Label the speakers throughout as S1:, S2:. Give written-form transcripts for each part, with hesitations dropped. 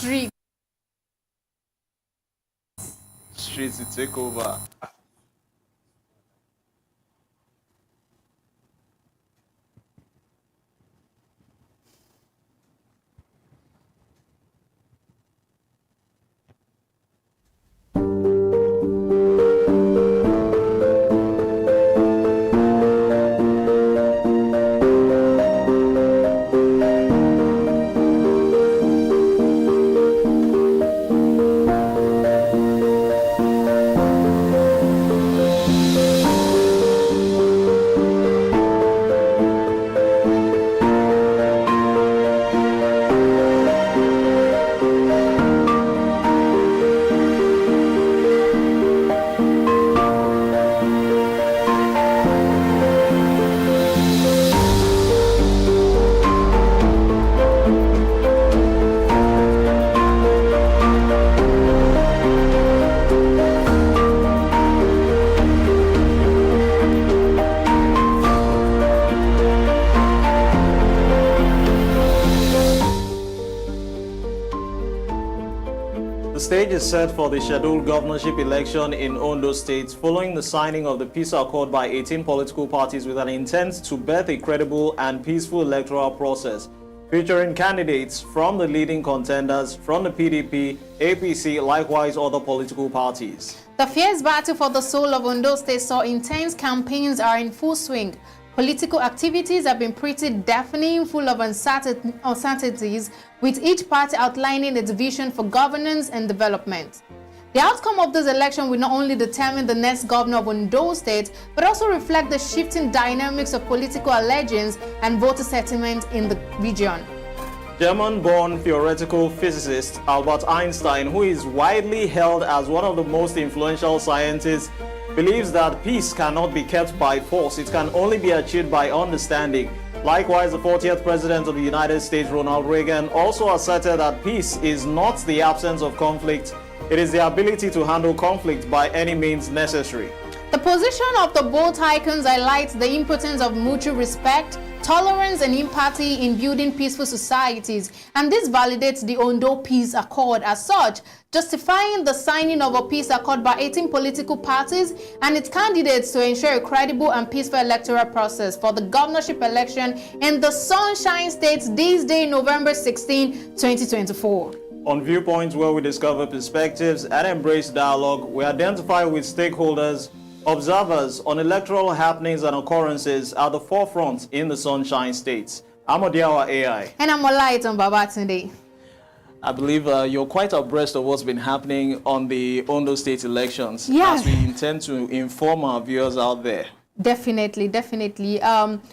S1: street.
S2: Streets to take over. The stage is set for the scheduled governorship election in Ondo State following the signing of the peace accord by 18 political parties with an intent to birth a credible and peaceful electoral process, featuring candidates from the leading contenders from the PDP, APC, likewise other political parties.
S1: The fierce battle for the soul of Ondo State saw intense campaigns are in full swing. Political activities have been pretty deafening, full of uncertainties, with each party outlining its vision for governance and development. The outcome of this election will not only determine the next governor of Ondo State, but also reflect the shifting dynamics of political allegiance and voter sentiment in the region.
S2: German-born theoretical physicist Albert Einstein, who is widely held as one of the most influential scientists, believes that peace cannot be kept by force. It can only be achieved by understanding. Likewise, the 40th President of the United States, Ronald Reagan, also asserted that peace is not the absence of conflict. It is the ability to handle conflict by any means necessary.
S1: The position of the both icons highlights the importance of mutual respect, tolerance, and empathy in building peaceful societies, and this validates the Ondo Peace Accord as such, justifying the signing of a peace accord by 18 political parties and its candidates to ensure a credible and peaceful electoral process for the governorship election in the Sunshine State this day, November 16, 2024.
S2: On Viewpoints, where we discover perspectives and embrace dialogue, we identify with stakeholders, observers on electoral happenings and occurrences at the forefront in the Sunshine States. I'm Odiawa AI.
S1: And I'm Olait on Babatunde.
S2: I believe you're quite abreast of what's been happening on the Ondo State elections.
S1: Yes.
S2: As we intend to inform our viewers out there.
S1: Definitely.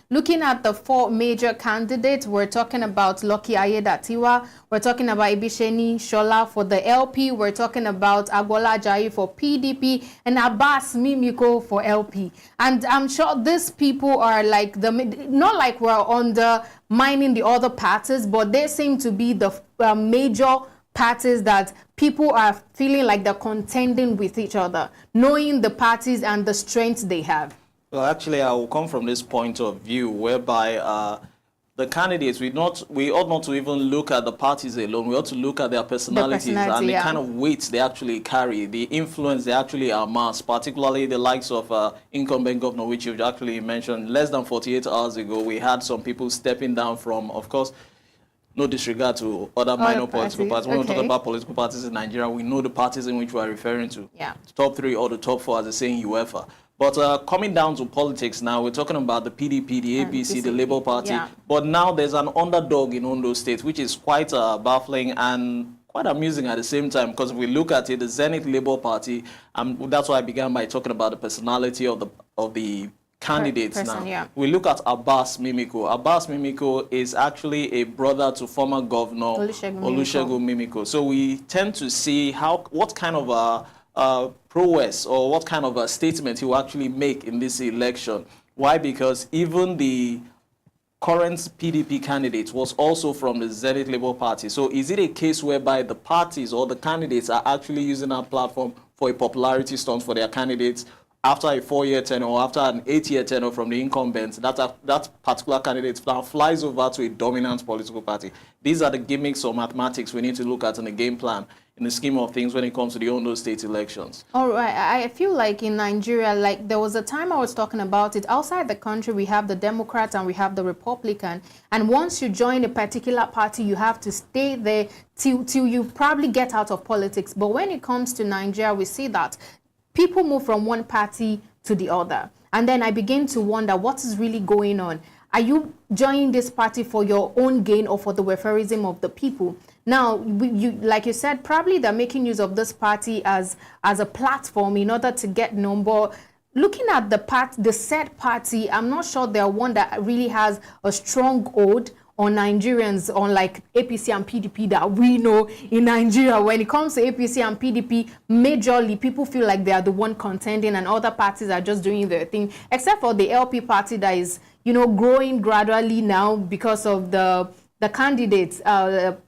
S1: Looking at the four major candidates, we're talking about Lucky Ayedatiwa, we're talking about Ibisheni Shola for the LP, we're talking about Agbola Ajayi for PDP, and Abbas Mimiko for LP. And I'm sure these people are like not like we're undermining the other parties, but they seem to be the major parties that people are feeling like they're contending with each other, knowing the parties and the strengths they have.
S2: Well, actually, I will come from this point of view whereby the candidates, we ought not to even look at the parties alone. We ought to look at their personalities and the kind of weight they actually carry, the influence they actually amass, particularly the likes of incumbent governor, which you've actually mentioned. Less than 48 hours ago, we had some people stepping down from, of course, no disregard to other minor political parties. When we talk about political parties in Nigeria, we know the parties in which we are referring to.
S1: Yeah.
S2: The top three or the top four, as they say in UEFA. But coming down to politics now, we're talking about the PDP, the APC, the Labour Party. Yeah. But now there's an underdog in Ondo State, which is quite baffling and quite amusing at the same time, because if we look at it, the Zenith Labour Party, that's why I began by talking about the personality of the candidates now. Yeah. We look at Abbas Mimiko. Abbas Mimiko is actually a brother to former governor Olusegun Mimiko. So we tend to see what kind of prowess or what kind of a statement he will actually make in this election. Why? Because even the current PDP candidate was also from the Zenith Labour Party. So is it a case whereby the parties or the candidates are actually using our platform for a popularity stunt for their candidates, after a 4-year tenure or after an 8-year tenure from the incumbent, that particular candidate now flies over to a dominant political party. These are the gimmicks or mathematics we need to look at in the game plan in the scheme of things when it comes to the Ondo state elections.
S1: All right. I feel like in Nigeria, like there was a time I was talking about it. Outside the country, we have the Democrat and we have the Republican. And once you join a particular party, you have to stay there till you probably get out of politics. But when it comes to Nigeria, we see that people move from one party to the other. And then I begin to wonder what is really going on. Are you joining this party for your own gain or for the welfareism of the people? Now, like you said, probably they're making use of this party as a platform in order to get known. But looking at the said party, I'm not sure they're one that really has a strong hold on Nigerians, on like APC and PDP that we know in Nigeria. When it comes to APC and PDP, majorly people feel like they are the one contending and other parties are just doing their thing, except for the LP party that is, growing gradually now because of the candidates,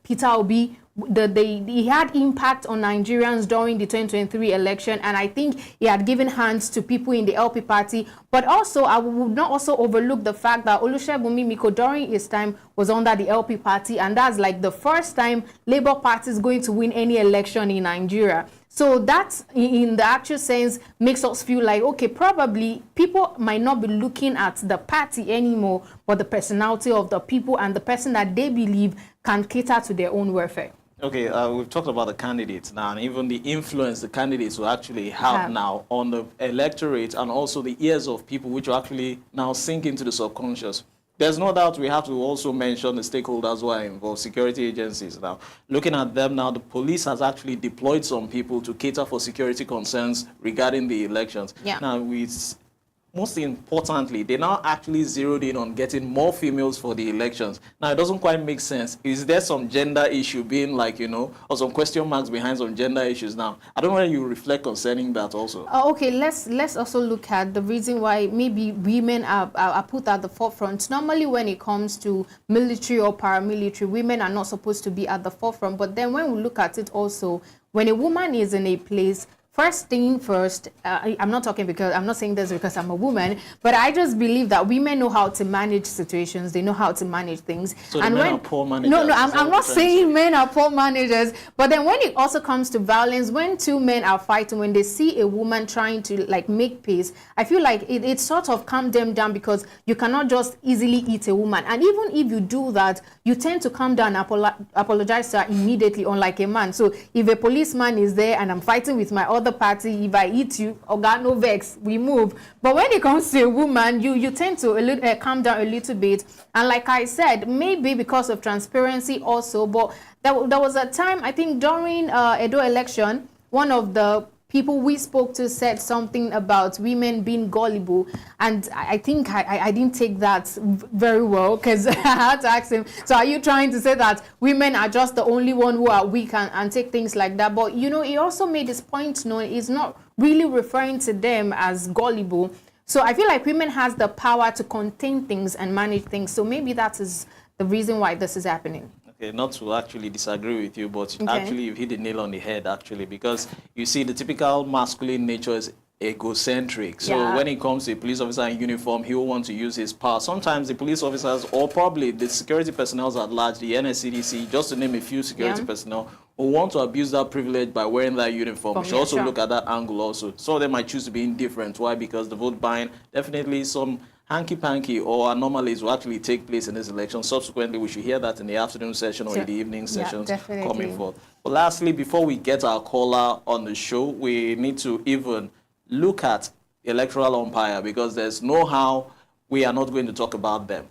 S1: Peter Obi. He had impact on Nigerians during the 2023 election, and I think he had given hands to people in the LP party. But also, I would not also overlook the fact that Olusegun Mimiko during his time was under the LP party, and that's like the first time Labour Party is going to win any election in Nigeria. So that, in the actual sense, makes us feel like, okay, probably people might not be looking at the party anymore, but the personality of the people and the person that they believe can cater to their own welfare.
S2: Okay, we've talked about the candidates now, and even the influence the candidates will actually have now on the electorate and also the ears of people, which will actually now sink into the subconscious. There's no doubt we have to also mention the stakeholders who are involved, security agencies now. Looking at them now, the police has actually deployed some people to cater for security concerns regarding the elections. Yeah. Now, most importantly, they now actually zeroed in on getting more females for the elections. Now, it doesn't quite make sense. Is there some gender issue being like, or some question marks behind some gender issues now? I don't know whether you reflect concerning that also.
S1: Okay, let's also look at the reason why maybe women are put at the forefront. Normally, when it comes to military or paramilitary, women are not supposed to be at the forefront. But then when we look at it also, when a woman is in a place, first thing first, I'm not saying this because I'm a woman, but I just believe that women know how to manage situations. They know how to manage things.
S2: So and men are poor managers?
S1: No, I'm not saying men are poor managers. But then when it also comes to violence, when two men are fighting, when they see a woman trying to like make peace, I feel like it sort of calms them down because you cannot just easily eat a woman. And even if you do that, you tend to calm down and apologize to her immediately, unlike a man. So if a policeman is there and I'm fighting with my other party, if I eat you, Oga, no vex, we move. But when it comes to a woman, you tend to calm down a little bit. And like I said, maybe because of transparency also, but there was a time, I think during Edo election, one of the people we spoke to said something about women being gullible, and I think I didn't take that very well because I had to ask him, so are you trying to say that women are just the only one who are weak and take things like that? But he also made his point known. He's not really referring to them as gullible. So I feel like women has the power to contain things and manage things. So maybe that is the reason why this is happening.
S2: Okay, not to actually disagree with you, but actually you've hit the nail on the head, actually, because you see the typical masculine nature is egocentric. So when it comes to a police officer in uniform, he will want to use his power. Sometimes the police officers, or probably the security personnel at large, the NSCDC, just to name a few security personnel, who want to abuse that privilege by wearing that uniform. We should also look at that angle also. Some of them might choose to be indifferent. Why? Because the vote buying, definitely some hanky-panky or anomalies will actually take place in this election. Subsequently, we should hear that in the afternoon session or in the evening sessions coming forth. But lastly, before we get our caller on the show, we need to even look at electoral umpire, because there's no how we are not going to talk about them.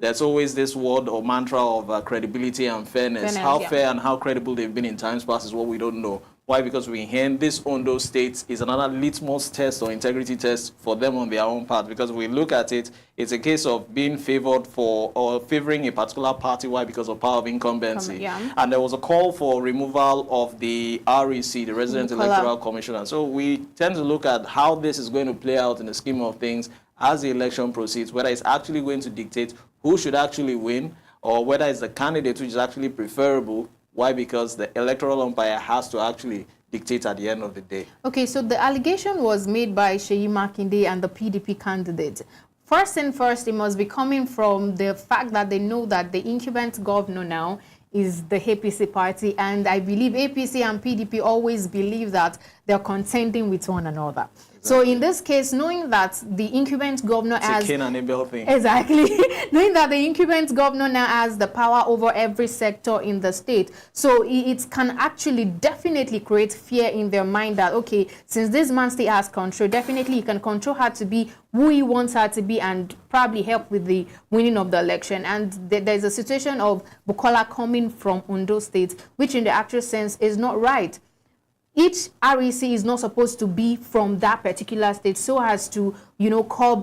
S2: There's always this word or mantra of credibility and fairness. How fair and how credible they've been in times past is what we don't know. Why? Because we hear this Ondo state is another litmus test or integrity test for them on their own part. Because we look at it, it's a case of being favored for or favoring a particular party. Why? Because of power of incumbency. And there was a call for removal of the REC, the Resident Electoral Commissioner. So we tend to look at how this is going to play out in the scheme of things as the election proceeds, whether it's actually going to dictate who should actually win, or whether it's the candidate which is actually preferable. Why? Because the electoral umpire has to actually dictate at the end of the day.
S1: Okay, so the allegation was made by Seyi Makinde and the PDP candidate. First and first, it must be coming from the fact that they know that the incumbent governor now is the APC party, and I believe APC and PDP always believe that they're contending with one another. Exactly. So in this case, knowing that the incumbent governor has...
S2: Cain and Abel thing.
S1: Exactly. Knowing that the incumbent governor now has the power over every sector in the state, so it can actually definitely create fear in their mind that, okay, since this man still has control, definitely he can control her to be who he wants her to be and probably help with the winning of the election. And there's a situation of Bukola coming from Ondo State, which in the actual sense is not right. Each REC is not supposed to be from that particular state so as to, you know, curb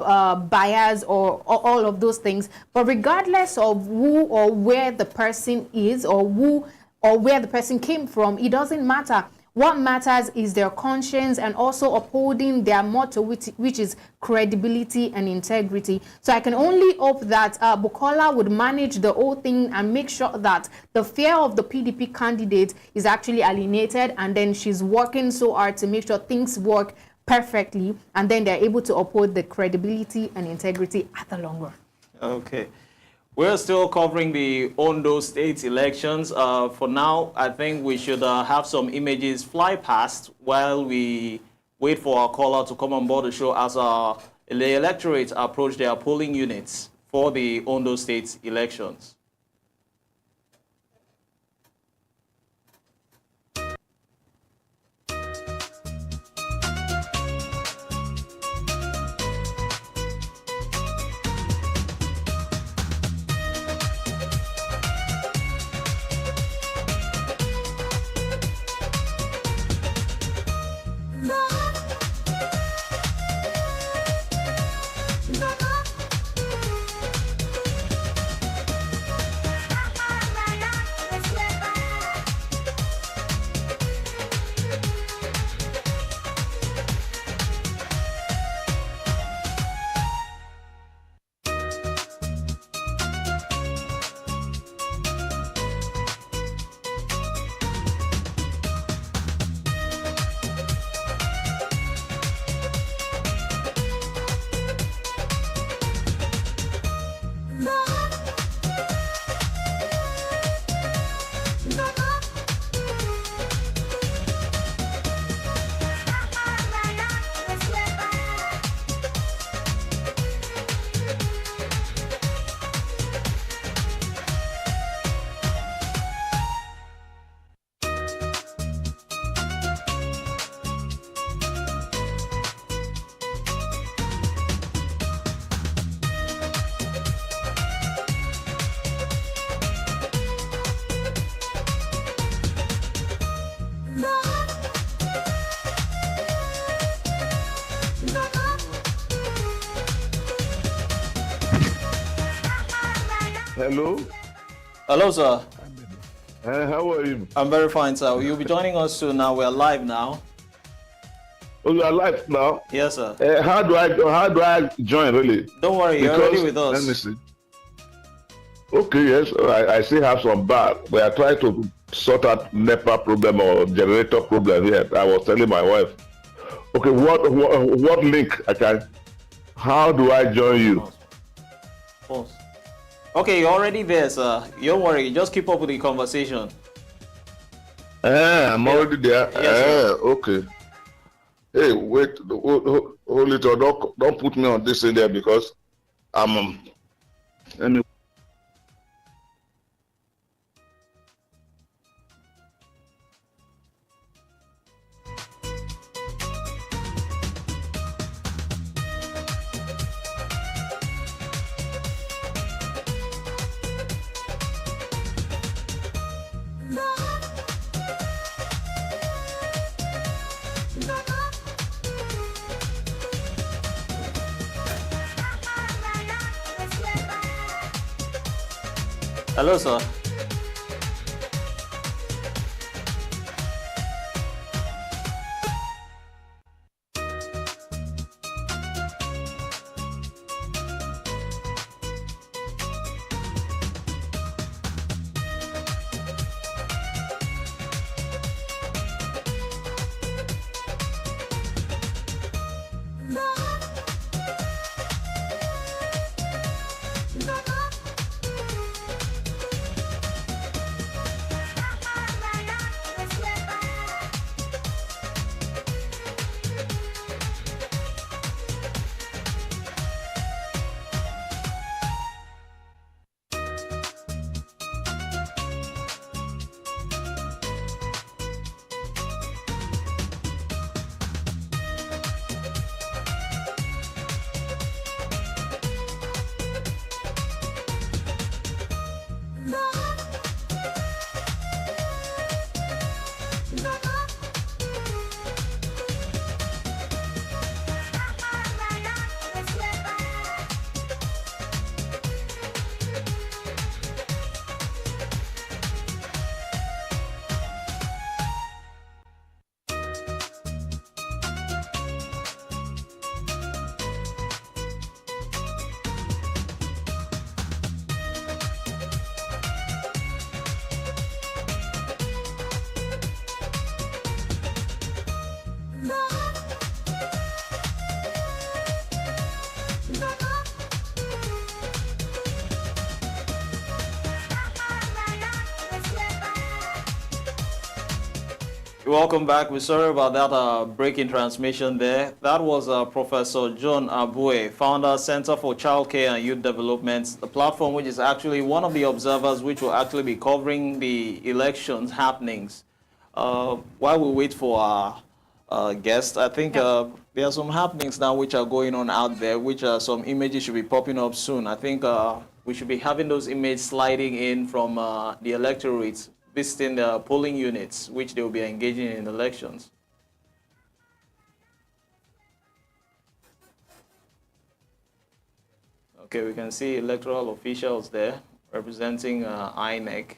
S1: bias or all of those things. But regardless of who or where the person is or who or where the person came from, it doesn't matter. What matters is their conscience and also upholding their motto, which is credibility and integrity. So I can only hope that Bukola would manage the whole thing and make sure that the fear of the PDP candidate is actually alienated, and then she's working so hard to make sure things work perfectly, and then they're able to uphold the credibility and integrity at the long run.
S2: Okay. We're still covering the Ondo State elections. For now, I think we should have some images fly past while we wait for our caller to come on board the show as the electorate approach their polling units for the Ondo State elections.
S3: Hello.
S2: Hello, sir.
S3: How are you?
S2: I'm very fine, sir. You'll be joining us soon now. We're live now.
S3: Oh, you are live now?
S2: Yes, sir.
S3: How do I join, really?
S2: Don't worry, you're already with us.
S3: Let me see. Okay, yes. I still have some bad. We are trying to sort out NEPA problem or generator problem here. I was telling my wife. Okay, what link I can? How do I join you?
S2: Pause. Okay, you're already there, sir. Don't worry, just keep up with the conversation.
S3: I'm already there.
S2: Yes,
S3: okay. Hey, wait, hold it, or don't put me on this in there because I'm anyway.
S2: Hello, sir. Welcome back. We're sorry about that break in transmission there. That was Professor John Abue, founder, Center for Childcare and Youth Development, the platform which is actually one of the observers which will actually be covering the elections happenings. While we wait for our guest, I think there are some happenings now which are going on out there, which some images should be popping up soon. I think we should be having those images sliding in from the electorates, visiting the polling units, which they will be engaging in elections. Okay, we can see electoral officials there representing INEC.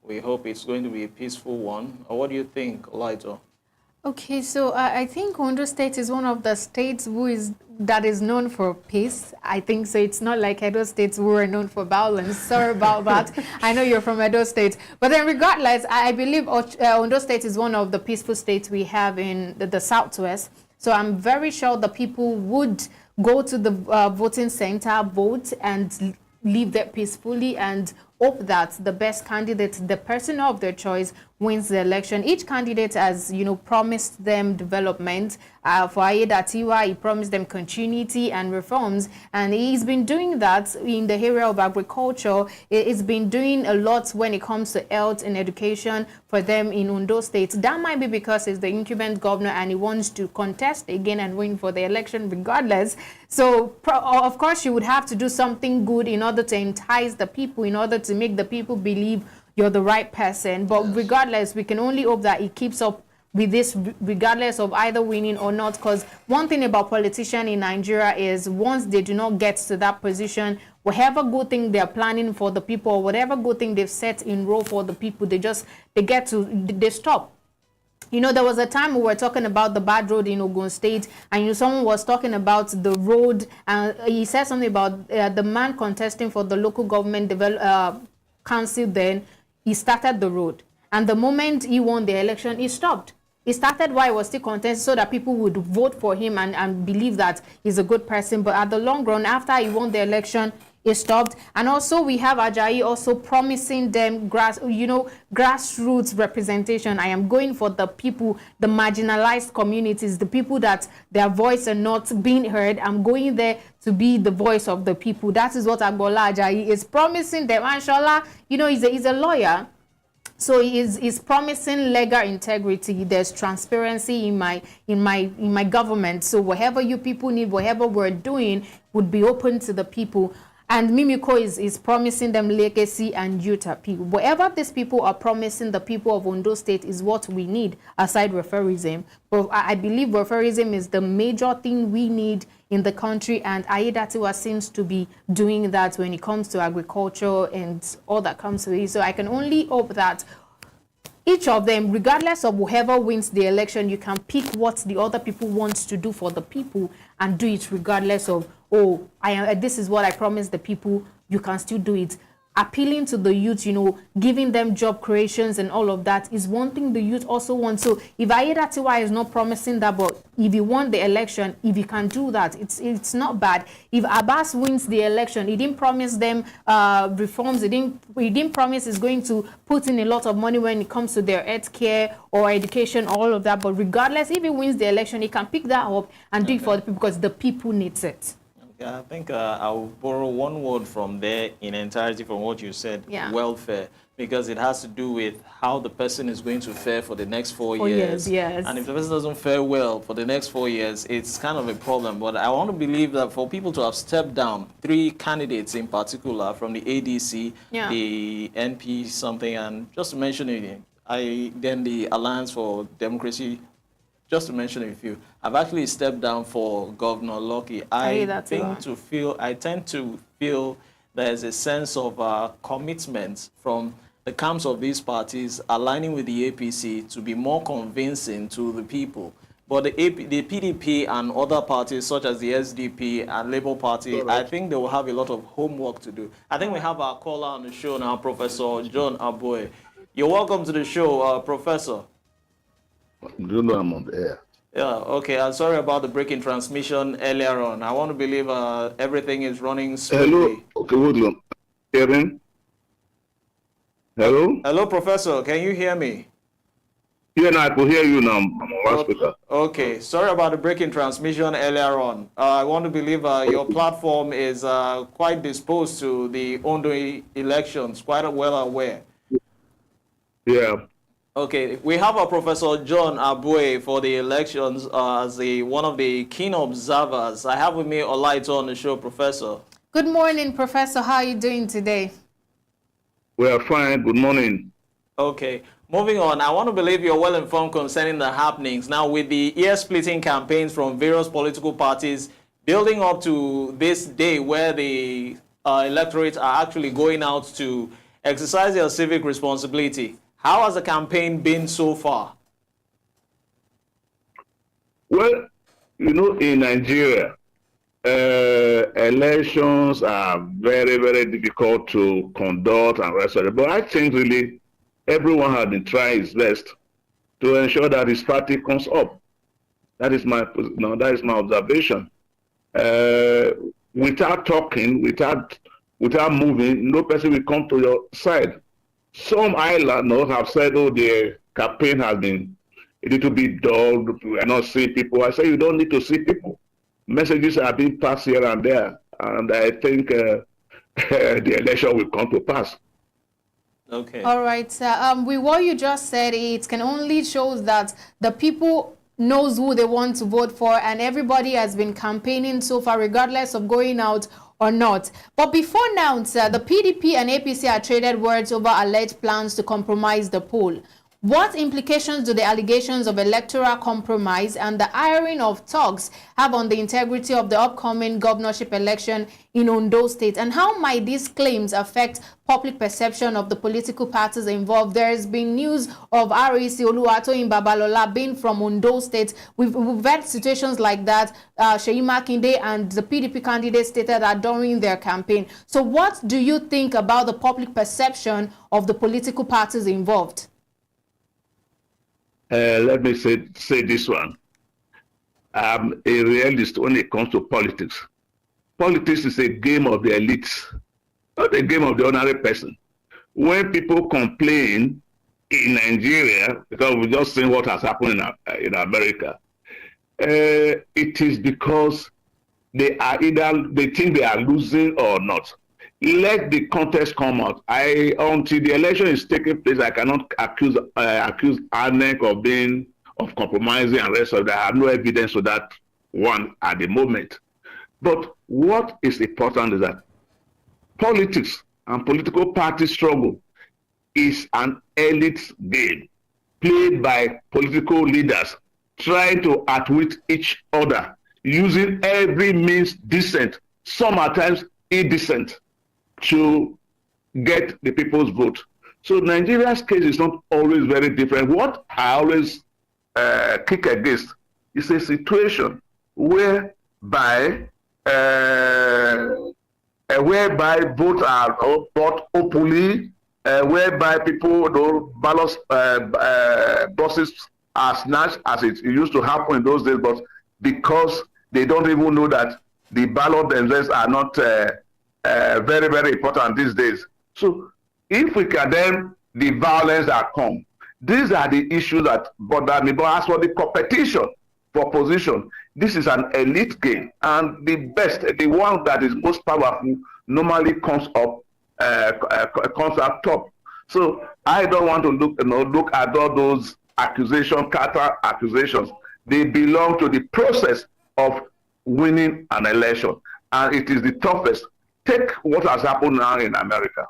S2: We hope it's going to be a peaceful one. What do you think, Olaito?
S1: Okay, so I think Ondo State is one of the states that is known for peace. I think so. It's not like Edo States who are known for violence. Sorry about that. I know you're from Edo State. But then regardless, I believe Ondo State is one of the peaceful states we have in the Southwest. So I'm very sure the people would go to the voting center, vote, and live there peacefully, and hope that the best candidate, the person of their choice, wins the election. Each candidate has, promised them development. For Ayedatiwa, he promised them continuity and reforms, and he's been doing that in the area of agriculture. He's been doing a lot when it comes to health and education for them in Ondo State. That might be because he's the incumbent governor and he wants to contest again and win for the election regardless. So, of course, you would have to do something good in order to entice the people, in order to make the people believe you're the right person. But regardless, we can only hope that he keeps up with this, regardless of either winning or not. Because one thing about politicians in Nigeria is once they do not get to that position, whatever good thing they're planning for the people, or whatever good thing they've set in row for the people, they stop. There was a time we were talking about the bad road in Ogun State, and someone was talking about the road, and he said something about the man contesting for the local government council. Then he started the road, and the moment he won the election, he stopped. He started while he was still contesting so that people would vote for him and believe that he's a good person. But at the long run, after he won the election, it stopped. And also we have Ajayi also promising them grassroots representation. I am going for the people, the marginalized communities, the people that their voice are not being heard. I'm going there to be the voice of the people. That is what Agbola Ajayi is promising them. And Shola, he's a lawyer. So he's promising legal integrity. There's transparency in my government. So whatever you people need, whatever we're doing would be open to the people. And Mimiko is promising them legacy and youth appeal. Whatever these people are promising the people of Ondo State is what we need, aside referendum. But I believe referendum is the major thing we need in the country, and Ayedatiwa seems to be doing that when it comes to agriculture and all that comes with it. So I can only hope that each of them, regardless of whoever wins the election, you can pick what the other people want to do for the people and do it regardless of, this is what I promised the people. You can still do it. Appealing to the youth, giving them job creations and all of that is one thing the youth also want. So if Ayedatiwa is not promising that, but if he won the election, if he can do that, it's not bad. If Abbas wins the election, he didn't promise them reforms. He didn't promise he's going to put in a lot of money when it comes to their health care or education, all of that. But regardless, if he wins the election, he can pick that up and do it for the people because the people needs it.
S2: Yeah, I think I'll borrow one word from there in entirety from what you said,
S1: Yeah.
S2: welfare, because it has to do with how the person is going to fare for the next
S1: 4 years, yes.
S2: And if the person doesn't fare well for the next 4 years, it's kind of a problem. But I want to believe that for people to have stepped down, three candidates in particular from the ADC,
S1: Yeah.
S2: the NP something, and just to mention it, then the Alliance for Democracy, just to mention a few, I've actually stepped down for Governor Lucky. I tend to feel there's a sense of commitment from the camps of these parties aligning with the APC to be more convincing to the people. But the PDP and other parties such as the SDP and Labour Party, I think they will have a lot of homework to do. I think we have our caller on the show now, Professor John Aboye. You're welcome to the show, Professor.
S3: You know I'm on the air.
S2: Yeah, okay. I'm sorry about the breaking transmission earlier on. I want to believe everything is running smoothly.
S3: Hello. Okay, hold on. Hearing? Hello?
S2: Hello, Professor. Can you hear me?
S3: Yeah, no, I could hear you now. I'm on loudspeaker.
S2: Okay. Sorry about the breaking transmission earlier on. I want to believe your platform is quite disposed to the Ondo elections, quite well aware.
S3: Yeah.
S2: Okay, we have a Professor John Aboye for the elections as one of the keen observers. I have with me Olaito on the show, Professor.
S1: Good morning, Professor. How are you doing today?
S3: We are fine. Good morning.
S2: Okay, moving on. I want to believe you're well informed concerning the happenings. Now, with the ear-splitting campaigns from various political parties building up to this day where the electorate are actually going out to exercise their civic responsibility, how has the campaign been so far?
S3: Well, you know, in Nigeria, elections are very, very difficult to conduct and rest of it. But I think really everyone has been trying his best to ensure that his party comes up. That is my observation. Without talking, without moving, no person will come to your side. Some islanders have said, oh, the campaign has been a little bit dull. We are not seeing people. I say you don't need to see people. Messages are being passed here and there. And I think the election will come to pass.
S2: Okay.
S1: All right, sir. With what you just said, it can only show that the people knows who they want to vote for, and everybody has been campaigning so far, regardless of going out or not. But before now, sir, the PDP and APC are traded words over alleged plans to compromise the poll. What implications do the allegations of electoral compromise and the hiring of thugs have on the integrity of the upcoming governorship election in Ondo State? And how might these claims affect public perception of the political parties involved? There has been news of REC Oluwatoyin Babalola being from Ondo State. We've had situations like that. Seyi Makinde and the PDP candidates stated that during their campaign. So what do you think about the public perception of the political parties involved?
S3: Let me say this one. I'm a realist when it comes to politics. Politics is a game of the elites, not a game of the ordinary person. When people complain in Nigeria, because we just seen what has happened in America, it is because they think they are losing or not. Let the contest come out. Until the election is taking place, I cannot accuse INEC of compromising and rest of that. I have no evidence of that one at the moment. But what is important is that politics and political party struggle is an elite game played by political leaders trying to outwit each other using every means decent, some at times indecent, to get the people's vote. So Nigeria's case is not always very different. What I always kick against is a situation whereby votes are bought openly, whereby people, ballot boxes are snatched as it used to happen in those days, but because they don't even know that the ballot themselves are not very, very important these days. So if we can then, the violence that come, these are the issues that bother me. But as for the competition, for position. This is an elite game, and the best, the one that is most powerful, normally comes up top. So I don't want to look at all those accusations, counter accusations. They belong to the process of winning an election, and it is the toughest. Take what has happened now in America.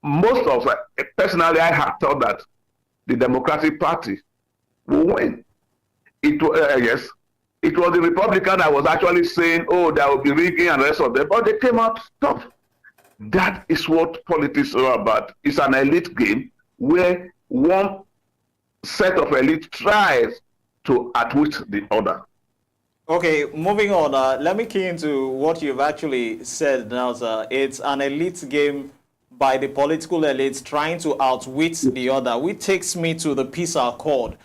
S3: Most of us, personally, I have thought that the Democratic Party will win. It was the Republican that was actually saying, "Oh, there will be rigging and the rest of them," but they came out tough. That is what politics are about. It's an elite game where one set of elite tries to outwit the other.
S2: Okay, moving on. Let me key into what you've actually said now, sir. It's an elite game by the political elites trying to outwit the other, which takes me to the peace accord.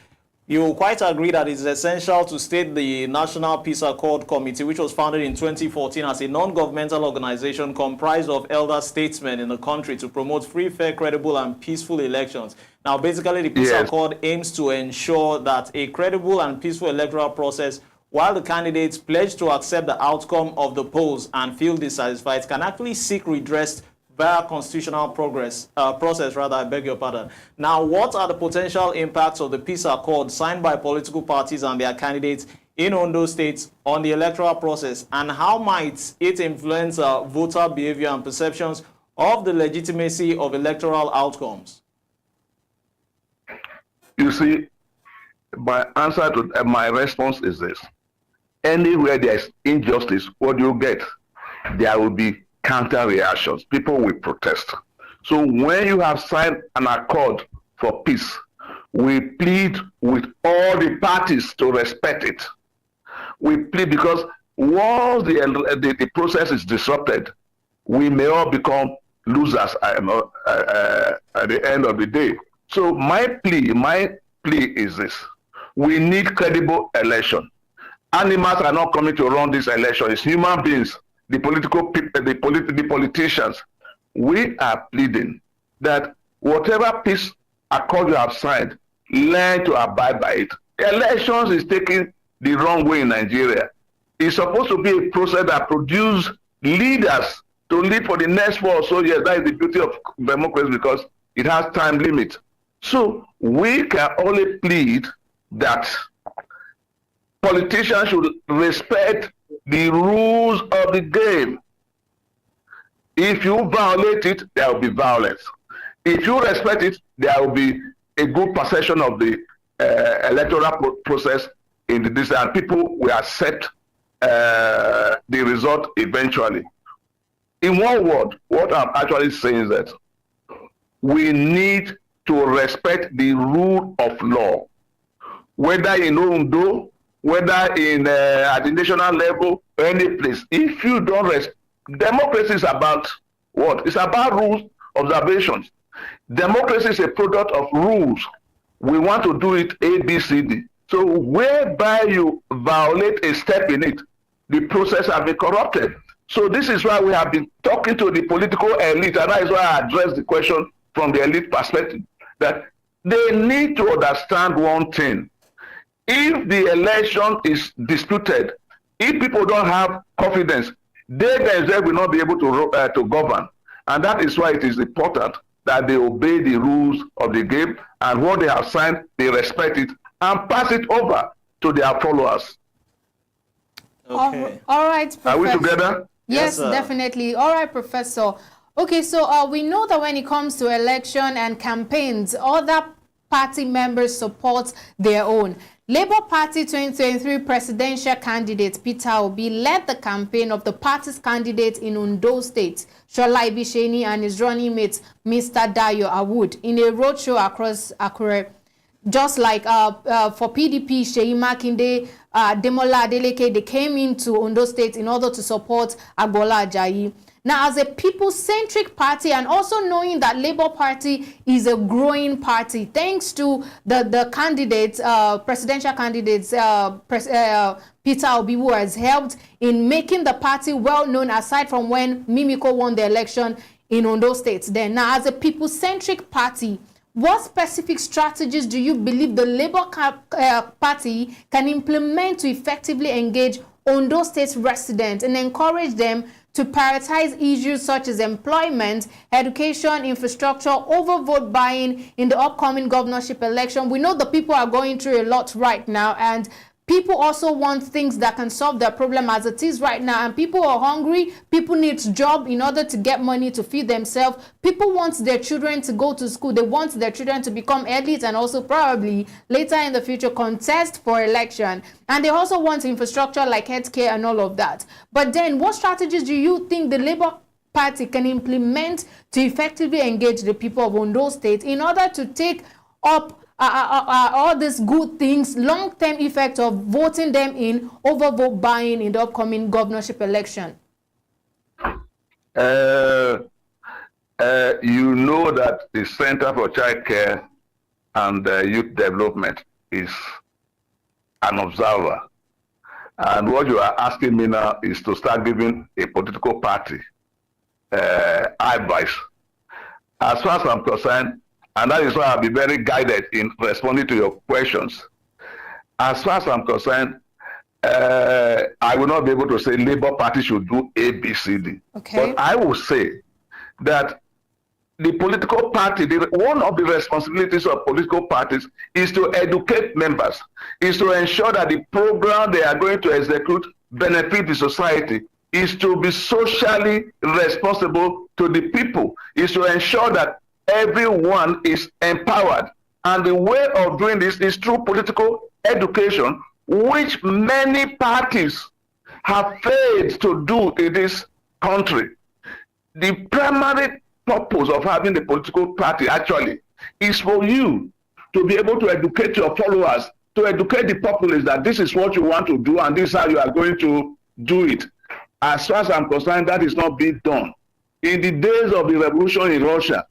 S2: You quite agree that it's essential to state the National Peace Accord Committee, which was founded in 2014 as a non-governmental organization comprised of elder statesmen in the country to promote free, fair, credible, and peaceful elections. Now, basically, the Peace Accord aims to ensure that a credible and peaceful electoral process, while the candidates pledge to accept the outcome of the polls and feel dissatisfied, can actually seek redress via constitutional process, I beg your pardon. Now, what are the potential impacts of the peace accord signed by political parties and their candidates in Ondo State on the electoral process, and how might it influence voter behavior and perceptions of the legitimacy of electoral outcomes?
S3: You see, my answer to my response is this. Anywhere there's injustice, what do you get? There will be counter reactions. People will protest. So when you have signed an accord for peace, we plead with all the parties to respect it. We plead because once the process is disrupted, we may all become losers at the end of the day. So my plea is this. We need credible election. Animals are not coming to run this election. It's human beings. The political people, the politicians, we are pleading that whatever peace accord you have signed, learn to abide by it. Elections is taking the wrong way in Nigeria. It's supposed to be a process that produces leaders to lead for the next 4 or so years. That is the beauty of democracy, because it has time limit. So we can only plead that politicians should respect the rules of the game. If you violate it, there will be violence. If you respect it, there will be a good perception of the electoral process in the district, and people will accept the result eventually. In one word, what I'm actually saying is that we need to respect the rule of law, whether in Ondo, whether in at the national level, or any place. If you don't respect, democracy is about what? It's about rules, observations. Democracy is a product of rules. We want to do it A, B, C, D. So whereby you violate a step in it, the process has been corrupted. So this is why we have been talking to the political elite, and that is why I address the question from the elite perspective, that they need to understand one thing. If the election is disputed, if people don't have confidence, they themselves will not be able to govern. And that is why it is important that they obey the rules of the game, and what they have signed, they respect it and pass it over to their followers.
S1: Okay. All right, Professor.
S3: Are we together?
S1: Yes, definitely. All right, Professor. Okay, so we know that when it comes to election and campaigns, other party members support their own. Labour Party 2023 presidential candidate Peter Obi led the campaign of the party's candidate in Ondo State, Shola Ibisheni, and his running mate, Mr. Dayo Awud, in a roadshow across Akure. Just like for PDP, Seyi Makinde, Demola Adeleke, they came into Ondo State in order to support Agbola Ajayi. Now, as a people-centric party, and also knowing that Labour Party is a growing party, thanks to the candidates, presidential candidates, Peter Obi, who has helped in making the party well-known, aside from when Mimiko won the election in Ondo State. Then, now, as a people-centric party, what specific strategies do you believe the Labour Party can implement to effectively engage Ondo State residents and encourage them to prioritize issues such as employment, education, infrastructure, over vote buying in the upcoming governorship election? We know the people are going through a lot right now, and people also want things that can solve their problem as it is right now. And people are hungry. People need a job in order to get money to feed themselves. People want their children to go to school. They want their children to become elites and also probably later in the future contest for election. And they also want infrastructure like healthcare and all of that. But then what strategies do you think the Labour Party can implement to effectively engage the people of Ondo State in order to take up all these good things, long-term effect of voting them in over vote buying in the upcoming governorship election?
S3: You know that the Center for Child Care and Youth Development is an observer. And what you are asking me now is to start giving a political party advice. As far as I'm concerned, and that is why I'll be very guided in responding to your questions. As far as I'm concerned, I will not be able to say Labour Party should do A, B, C, D.
S1: Okay.
S3: But I will say that the political party, one of the responsibilities of political parties is to educate members, is to ensure that the program they are going to execute benefit the society, is to be socially responsible to the people, is to ensure that everyone is empowered. And the way of doing this is through political education, which many parties have failed to do in this country. The primary purpose of having the political party actually is for you to be able to educate your followers, to educate the populace that this is what you want to do and this is how you are going to do it. As far as I'm concerned, that is not being done. In the days of the revolution in Russia,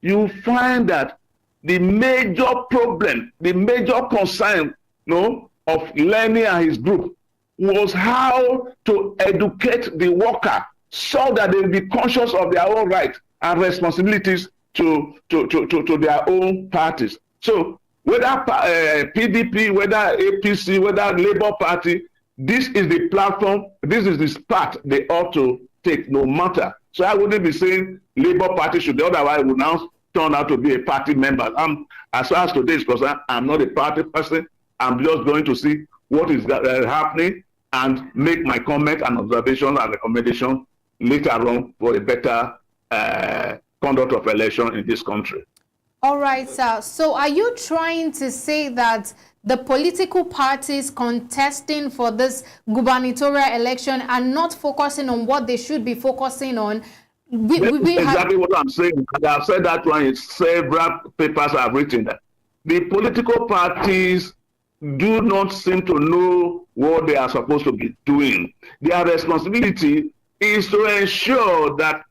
S3: you find that the major problem, the major concern, of Lenin and his group was how to educate the worker so that they will be conscious of their own rights and responsibilities to their own parties. So whether PDP, whether APC, whether Labour Party, this is the platform, this is the path they ought to take, no matter. So I wouldn't be saying Labour Party should, otherwise would now turn out to be a party member. As far as today is concerned, I'm not a party person. I'm just going to see what is happening and make my comment and observation and recommendation later on for a better conduct of election in this country.
S1: All right, sir. So are you trying to say that the political parties contesting for this gubernatorial election are not focusing on what they should be focusing on?
S3: Exactly what I'm saying. I've said that one in several papers I've written that the political parties do not seem to know what they are supposed to be doing. Their responsibility is to ensure that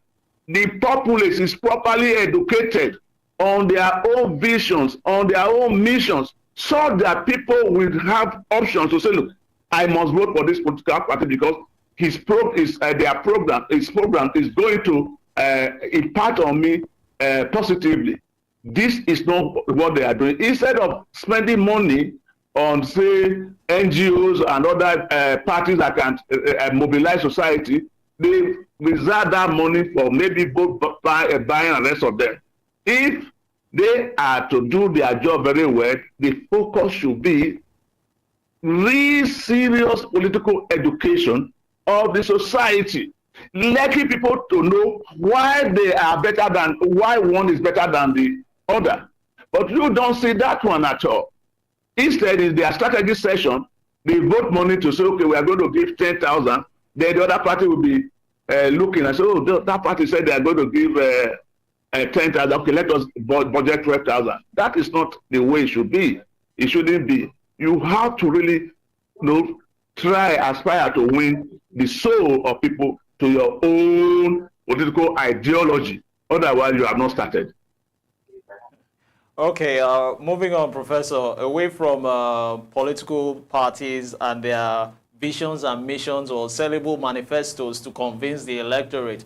S3: the populace is properly educated on their own visions, on their own missions, so that people will have options to say, look, I must vote for this political party because his program is going to impact on me positively. This is not what they are doing. Instead of spending money on, say, NGOs and other parties that can mobilize society, they reserve that money for maybe both buying and the rest of them. If they are to do their job very well, the focus should be real serious political education of the society, letting people to know why they are better than, why one is better than the other. But you don't see that one at all. Instead, in their strategy session, they vote money to say, okay, we are going to give 10,000. Then the other party will be looking and say, oh, that party said they are going to give 10,000. Okay, let us budget 12,000. That is not the way it should be. It shouldn't be. You have to really, aspire to win the soul of people to your own political ideology. Otherwise, you have not started.
S2: Okay, moving on, Professor, away from political parties and their visions and missions or sellable manifestos to convince the electorate,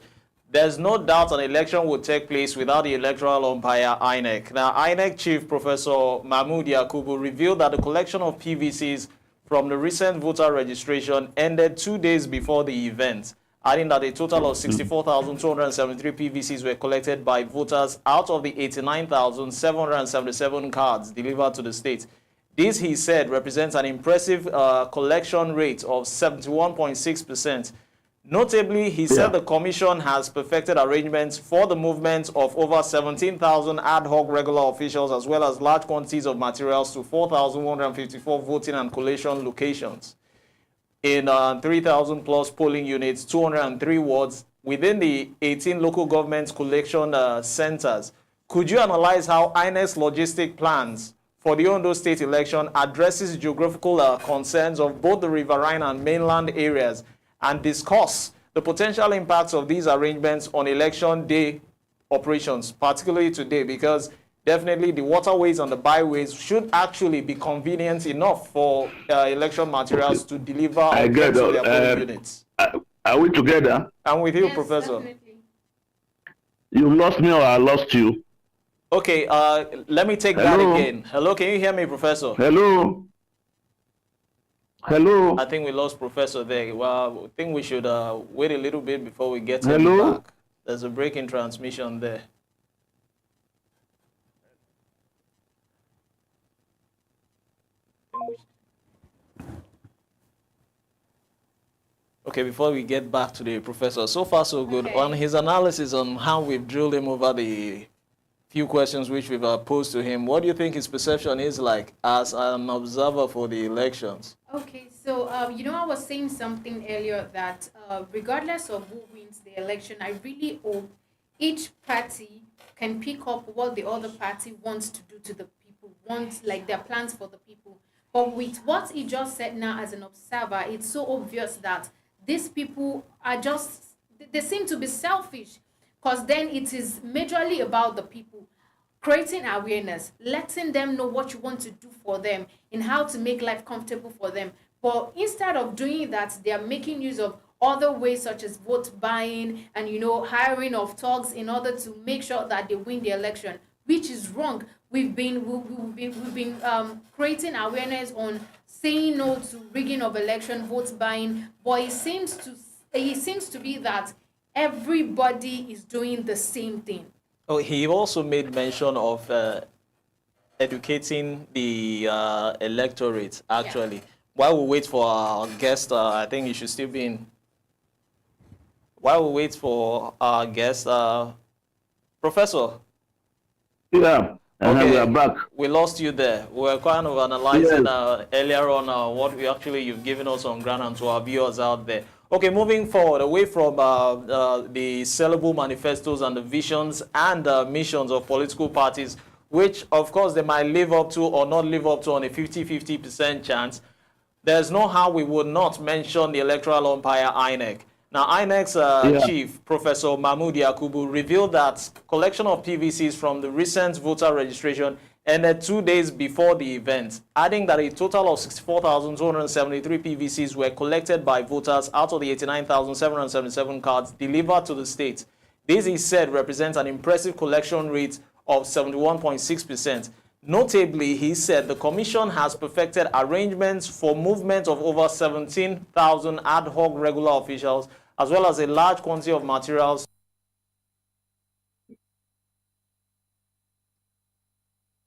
S2: There's no doubt an election would take place without the electoral umpire INEC. Now, INEC Chief Professor Mahmoud Yakubu revealed that the collection of PVCs from the recent voter registration ended 2 days before the event, adding that a total of 64,273 PVCs were collected by voters out of the 89,777 cards delivered to the state. This, he said, represents an impressive collection rate of 71.6%. Notably, he said the commission has perfected arrangements for the movement of over 17,000 ad hoc regular officials as well as large quantities of materials to 4,154 voting and collation locations in 3,000 plus polling units, 203 wards within the 18 local government collection centers. Could you analyze how INEC's logistic plans for the Ondo state election addresses geographical concerns of both the riverine and mainland areas, and discuss the potential impacts of these arrangements on election day operations, particularly today, because definitely the waterways and the byways should actually be convenient enough for election materials to deliver or get to their polling units.
S3: Are we together?
S2: I'm with you,
S1: Yes,
S2: Professor.
S1: Definitely.
S3: You lost me or I lost you?
S2: Okay, let me take that again. Hello, can you hear me, Professor?
S3: Hello? Hello?
S2: I think we lost Professor there. Well, I think we should wait a little bit before we get him
S3: Hello?
S2: back. There's a break in transmission there. Okay, before we get back to the professor, so far so good.
S1: Okay.
S2: On his analysis on how we've drilled him over the few questions which we've posed to him, what do you think his perception is like as an observer for the elections?
S1: Okay, so I was saying something earlier that regardless of who wins the election, I really hope each party can pick up what the other party wants to do to the people, wants like their plans for the people. But with what he just said now as an observer, it's so obvious that these people are they seem to be selfish, because then it is majorly about the people. Creating awareness, letting them know what you want to do for them and how to make life comfortable for them. But instead of doing that, they are making use of other ways such as vote buying and hiring of thugs in order to make sure that they win the election, which is wrong. We've been creating awareness on saying no to rigging of election, vote buying, but it seems to be that everybody is doing the same thing.
S2: Oh, he also made mention of educating the electorate, actually. Yeah. While we wait for our guest, I think you should still be in. While we wait for our guest, Professor.
S3: Yeah, okay. We are back.
S2: We lost you there. We were kind of analyzing earlier on what you've given us on ground and to our viewers out there. Okay, moving forward, away from the sellable manifestos and the visions and missions of political parties, which, of course, they might live up to or not live up to on a 50-50% chance, there's no how we would not mention the electoral umpire INEC. Now, INEC's chief, Professor Mahmoud Yakubu, revealed that collection of PVCs from the recent voter registration ended 2 days before the event, adding that a total of 64,273 PVCs were collected by voters out of the 89,777 cards delivered to the state. This, he said, represents an impressive collection rate of 71.6%. Notably, he said the commission has perfected arrangements for movement of over 17,000 ad hoc regular officials, as well as a large quantity of materials.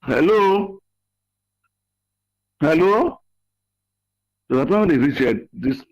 S3: Hello? Hello? So I found this.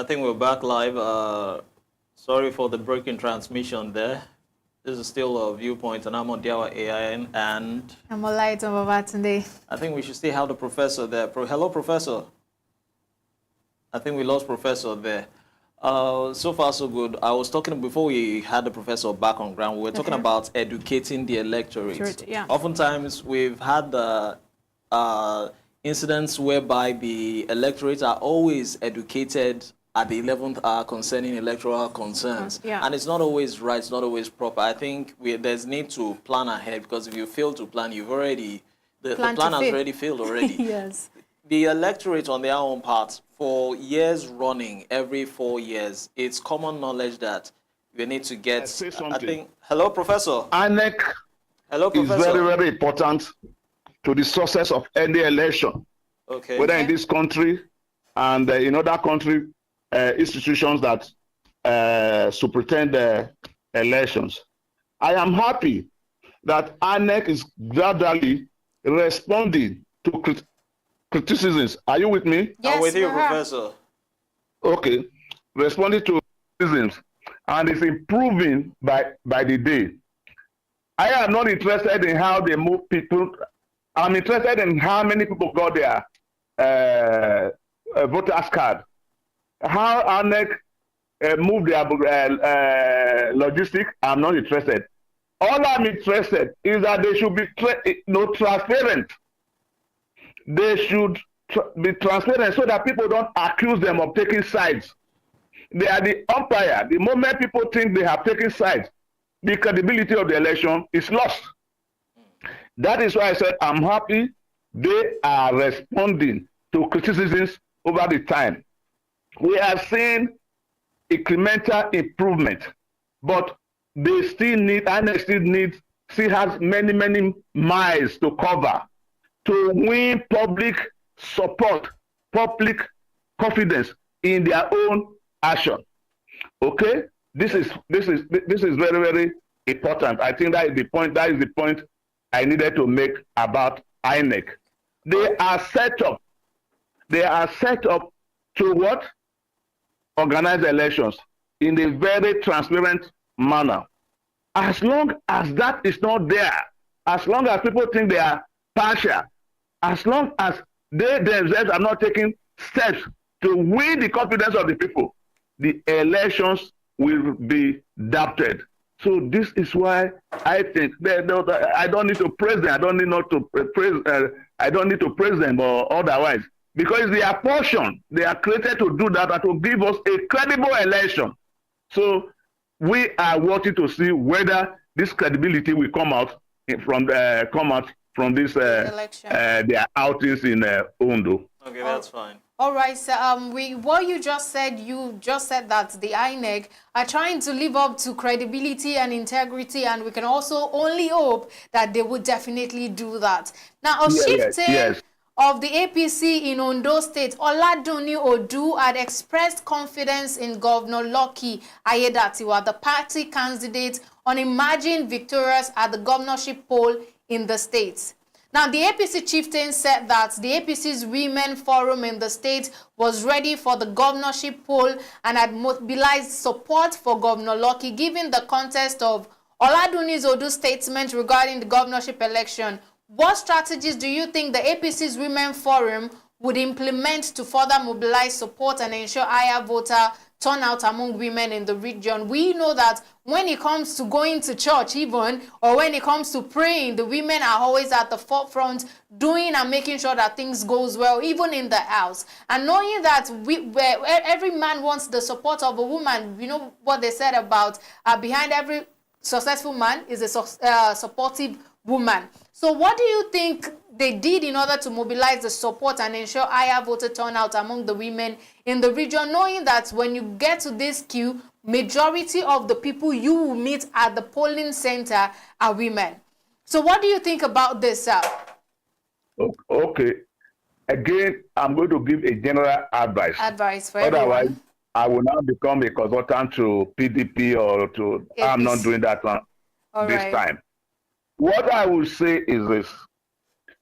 S2: I think we're back live. Sorry for the breaking transmission there. This is still a viewpoint, and I'm on Diawa AIN, and
S1: I'm a light on Babatunde.
S2: I think we should still have the professor there. Hello, professor. I think we lost professor there. So far, so good. I was talking before we had the professor back on ground. We were talking about educating the electorate.
S1: Yeah.
S2: Oftentimes, we've had the incidents whereby the electorate are always educated at the 11th hour concerning electoral concerns.
S1: Yeah.
S2: And it's not always right, it's not always proper. I think there's need to plan ahead, because if you fail to plan, you've already, the plan has already failed already.
S1: Yes.
S2: The electorate on their own part, for years running, every 4 years, it's common knowledge that we need to get, I think, hello, Professor.
S3: INEC
S2: hello, Professor.
S3: is very, very important to the success of any election.
S2: Okay.
S3: Whether in this country and in other country, institutions that superintend elections. I am happy that INEC is gradually responding to criticisms. Are you with me?
S1: Yes,
S2: I'm with you, Professor.
S3: Okay. Responding to criticisms, and it's improving by the day. I am not interested in how they move people. I'm interested in how many people got their voter's card. How INEC move their logistics, I'm not interested. All I'm interested is that they should be transparent. They should be transparent so that people don't accuse them of taking sides. They are the umpire. The moment people think they have taken sides, the credibility of the election is lost. That is why I said I'm happy they are responding to criticisms over the time. We have seen incremental improvement, but they still need, INEC still has many, many miles to cover to win public support, public confidence in their own action. Okay, this is very, very important. I think that is the point. That is the point I needed to make about INEC. They are set up. They are set up to what? Organize elections in a very transparent manner. As long as that is not there, as long as people think they are partial, as long as they themselves are not taking steps to win the confidence of the people, the elections will be doubted. So this is why I think I don't need to praise them. I don't need not to praise. I don't need to praise them or otherwise, because they are portion. They are created to do that and to give us a credible election. So we are watching to see whether this credibility will come out from this their outings in Ondo.
S2: Okay, that's fine.
S1: All right, so what you just said that the INEC are trying to live up to credibility and integrity, and we can also only hope that they would definitely do that. Now, shifting of the APC in Ondo State, Oladuni Odu had expressed confidence in Governor Lucky Ayedatiwa, the party candidate, on emerging victorious at the governorship poll in the state. Now, the APC chieftain said that the APC's women forum in the state was ready for the governorship poll and had mobilized support for Governor Lucky, given the context of Oladuni's Odu's statement regarding the governorship election. What strategies do you think the APC's women forum would implement to further mobilize support and ensure higher voter turnout among women in the region? We know that when it comes to going to church even, or when it comes to praying, the women are always at the forefront doing and making sure that things goes well, even in the house. And knowing that every man wants the support of a woman, you know what they said about behind every successful man is a supportive woman. So what do you think they did in order to mobilize the support and ensure higher voter turnout among the women in the region, knowing that when you get to this queue, majority of the people you will meet at the polling center are women? So what do you think about this, sir?
S3: Okay. Again, I'm going to give a general advice.
S1: Advice for
S3: Otherwise,
S1: everyone.
S3: I will now become a consultant to PDP or to... APC. I'm not doing that one this time. What I will say is this.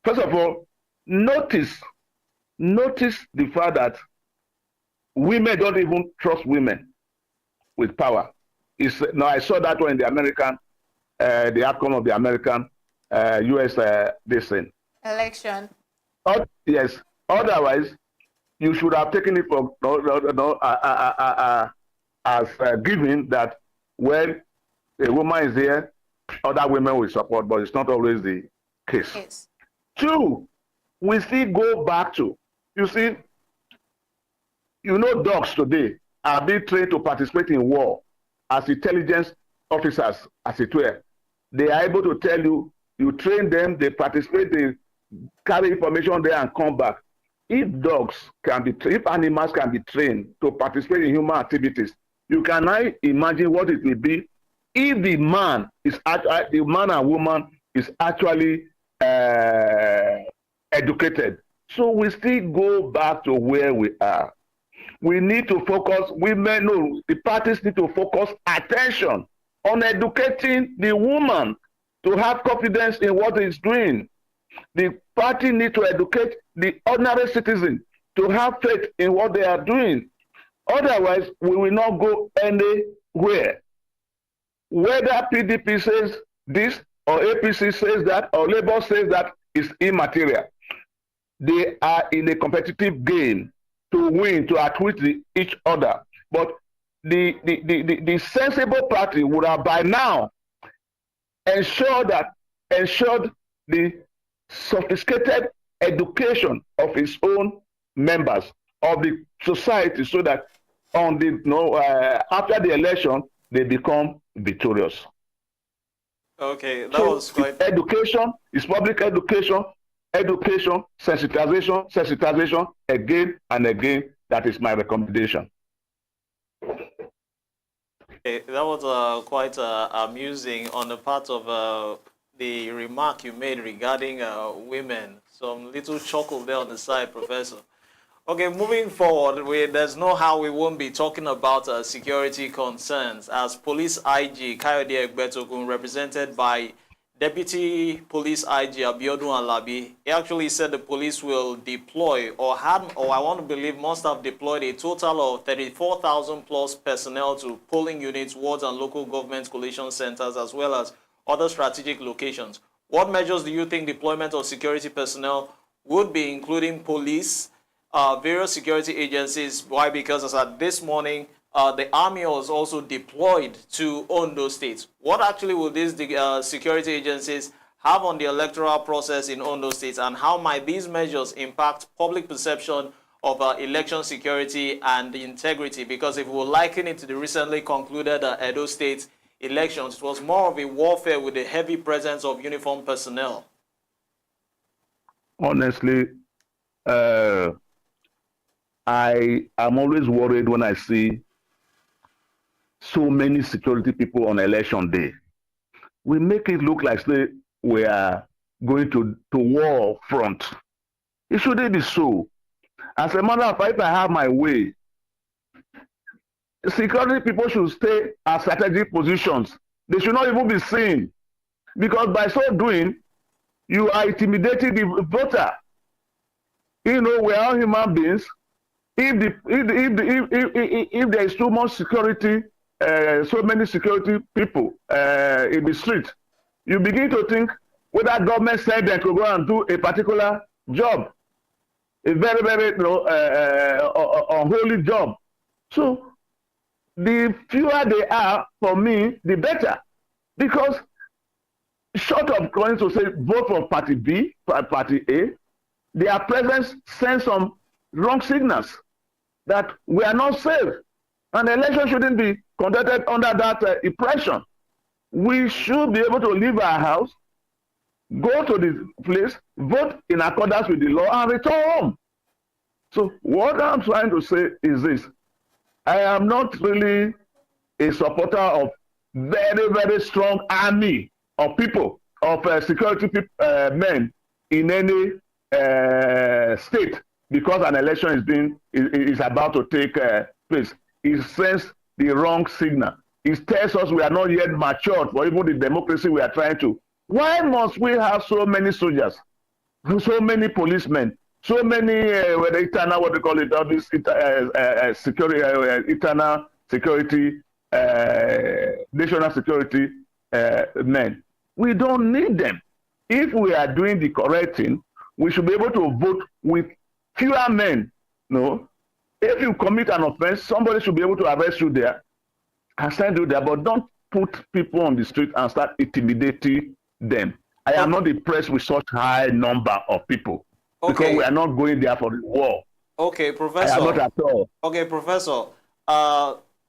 S3: First of all, notice the fact that women don't even trust women with power. Now I saw that one in the the outcome of the American U.S. This thing.
S1: Election.
S3: Yes. Otherwise, you should have taken it for as given that when a woman is there, other women will support, but it's not always the case.
S1: Yes.
S3: Two, we still go back to, you see, dogs today are being trained to participate in war as intelligence officers, as it were. They are able to tell you, you train them, they participate, they carry information there and come back. If animals can be trained to participate in human activities, you can now imagine what it will be if the man and woman is actually educated. So we still go back to where we are. We need to focus, the parties need to focus attention on educating the woman to have confidence in what it's doing. The party need to educate the ordinary citizen to have faith in what they are doing. Otherwise, we will not go anywhere. Whether PDP says this, or APC says that, or Labour says that, is immaterial. They are in a competitive game to win, to outwit each other. But the sensible party would have by now ensured the sophisticated education of its own members of the society, so that after the election they become victorious.
S2: Okay, that was quite.
S3: Education is public education, sensitization, again and again. That is my recommendation.
S2: Okay, that was quite amusing on the part of the remark you made regarding women. Some little chuckle there on the side, Professor. Okay, moving forward, there's no how we won't be talking about security concerns, as Police IG Kayode Egbetokun, represented by Deputy Police IG Abiodun Alabi, he actually said the police will deploy, or I want to believe must have deployed, a total of 34,000 plus personnel to polling units, wards and local government collation centers, as well as other strategic locations. What measures do you think deployment of security personnel would be, including police, various security agencies? Why? Because as at this morning, the army was also deployed to Ondo State. What actually will these security agencies have on the electoral process in Ondo State, and how might these measures impact public perception of election security and integrity? Because if we liken it to the recently concluded Edo State elections, it was more of a warfare with a heavy presence of uniformed personnel.
S3: Honestly, I am always worried when I see so many security people on election day. We make it look like we are going to war front. It shouldn't be so. As a matter of fact, if I have my way, security people should stay at strategic positions. They should not even be seen, because by so doing, you are intimidating the voter. We are all human beings. If there is too much security, so many security people in the street, you begin to think whether government sent them to go and do a particular job, a very, very unholy job. So the fewer they are, for me, the better. Because short of going to say vote for party B, party A, their presence sends some wrong signals that we are not safe. And the election shouldn't be conducted under that impression. We should be able to leave our house, go to the place, vote in accordance with the law, and return home. So what I'm trying to say is this. I am not really a supporter of very, very strong army of people, of security men in any state, because an election is about to take place. It sends the wrong signal. It tells us we are not yet matured for even the democracy we are trying to. Why must we have so many soldiers, so many policemen, So many, whether internal, what they call it, all this security, internal security, national security men. We don't need them. If we are doing the correct thing, we should be able to vote with fewer men. No, if you commit an offense, somebody should be able to arrest you there and send you there. But don't put people on the street and start intimidating them. I am not impressed with such high number of people. Okay. Because we are not going there for the war.
S2: Okay, Professor.
S3: I am not at all.
S2: Okay, Professor.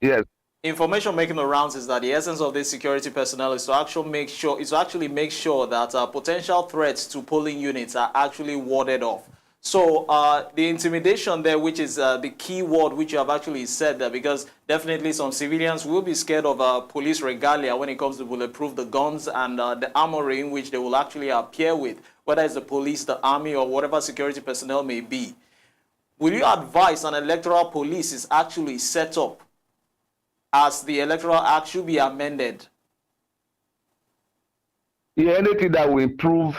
S3: Yes.
S2: Information making the rounds is that the essence of this security personnel is to actually make sure that potential threats to polling units are actually warded off. So the intimidation there, which is the key word which you have actually said there, because definitely some civilians will be scared of police regalia when it comes to bulletproof, the guns and the armory in which they will actually appear with, whether it's the police, the army, or whatever security personnel may be. Will you advise an electoral police is actually set up as the Electoral Act should be amended?
S3: Yeah, anything that will improve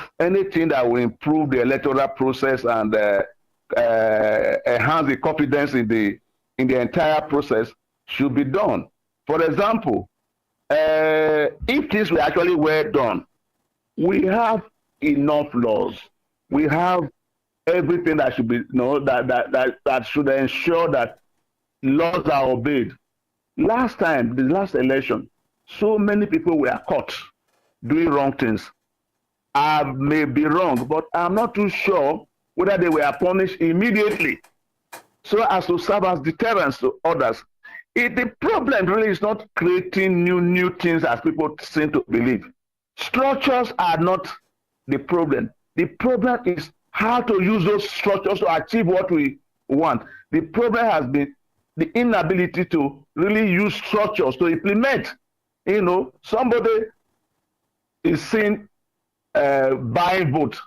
S3: the electoral process and enhance the confidence in the entire process should be done. For example, if this were actually well done, we have enough laws. We have everything that should be, that should ensure that laws are obeyed. Last time, the last election, so many people were caught doing wrong things. I may be wrong, but I'm not too sure whether they were punished immediately so as to serve as deterrence to others. The problem really is not creating new things as people seem to believe. Structures are not the problem. The problem is how to use those structures to achieve what we want. The problem has been the inability to really use structures to implement. Somebody is seen buying votes.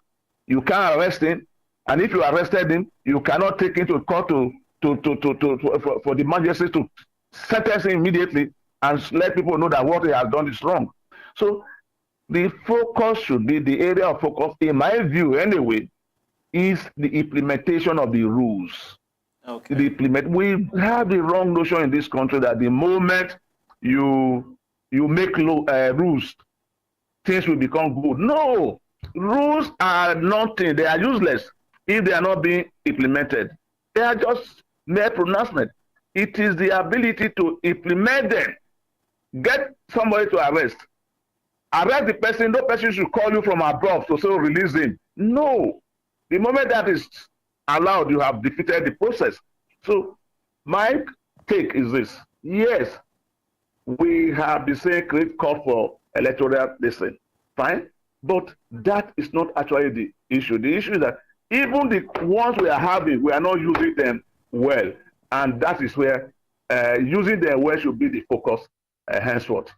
S3: You can't arrest him, and if you arrested him, you cannot take him to court for the magistrate to sentence him immediately and let people know that what he has done is wrong. So the focus should be, the area of focus, in my view anyway, is the implementation of the rules. Okay. We have the wrong notion in this country that the moment you make rules, things will become good. No, rules are nothing. They are useless if they are not being implemented. They are just mere pronouncement. It is the ability to implement them. Get somebody to arrest. Arrest the person. No person should call you from above to say release him. No. The moment that is allowed, you have defeated the process. So my take is this. Yes, we have the same great call for electoral listen. Fine. But that is not actually the issue. The issue is that even the ones we are having, we are not using them well. And that is where using them well should be the focus henceforth.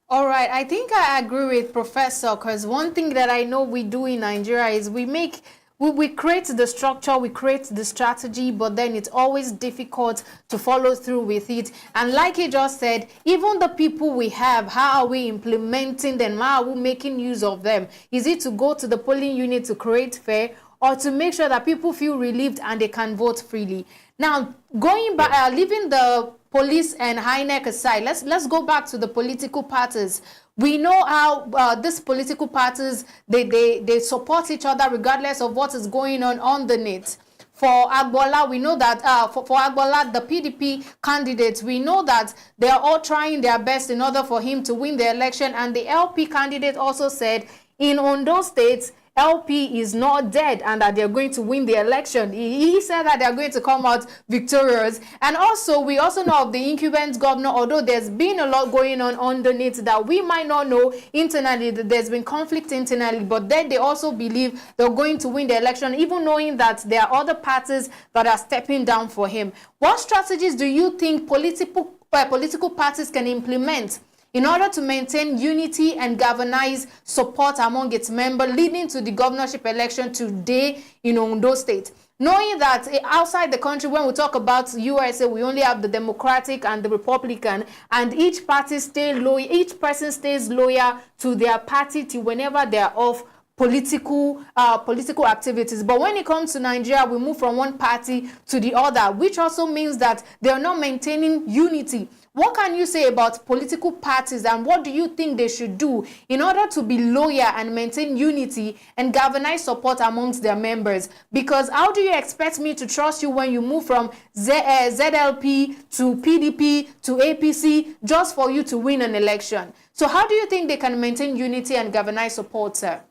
S1: All right. I think I agree with Professor, because one thing that I know we do in Nigeria is we create the structure, we create the strategy, but then it's always difficult to follow through with it. And like he just said, even the people we have, how are we implementing them? How are we making use of them? Is it to go to the polling unit to create fear, or to make sure that people feel relieved and they can vote freely? Now, going back, leaving the police and INEC aside, let's go back to the political parties. We know how these political parties, they support each other regardless of what is going on underneath. For Agbola, we know that for Agbola, the PDP candidates, we know that they are all trying their best in order for him to win the election. And the LP candidate also said in Ondo State, LP is not dead and that they're going to win the election. He said that they're going to come out victorious. And also, we also know of the incumbent governor, although there's been a lot going on underneath that we might not know internally, that there's been conflict internally, but then they also believe they're going to win the election, even knowing that there are other parties that are stepping down for him. What strategies do you think political parties can implement in order to maintain unity and galvanize support among its members, leading to the governorship election today in Ondo State? Knowing that outside the country, when we talk about USA, we only have the Democratic and the Republican, and each party stays loyal, each person stays loyal to their party till whenever they are off political activities. But when it comes to Nigeria, we move from one party to the other, which also means that they are not maintaining unity. What can you say about political parties, and what do you think they should do in order to be loyal and maintain unity and galvanize support amongst their members? Because how do you expect me to trust you when you move from ZLP to PDP to APC just for you to win an election? So how do you think they can maintain unity and galvanize support, sir?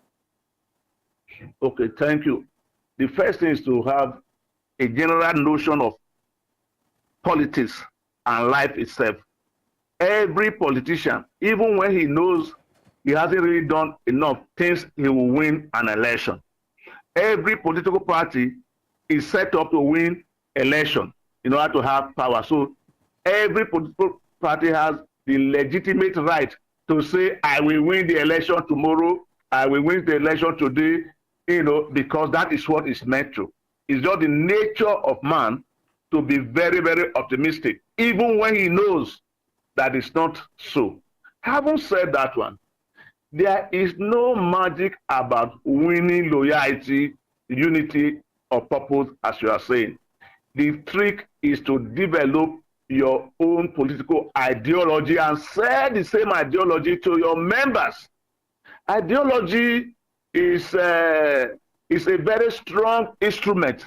S3: Okay, thank you. The first thing is to have a general notion of politics and life itself. Every politician, even when he knows he hasn't really done enough, thinks he will win an election. Every political party is set up to win election in order to have power. So every political party has the legitimate right to say, I will win the election tomorrow, I will win the election today, because that is what is meant to. It's just the nature of man to be very, very optimistic, even when he knows that it's not so. Having said that one, there is no magic about winning loyalty, unity, or purpose, as you are saying. The trick is to develop your own political ideology and sell the same ideology to your members. Ideology is a very strong instrument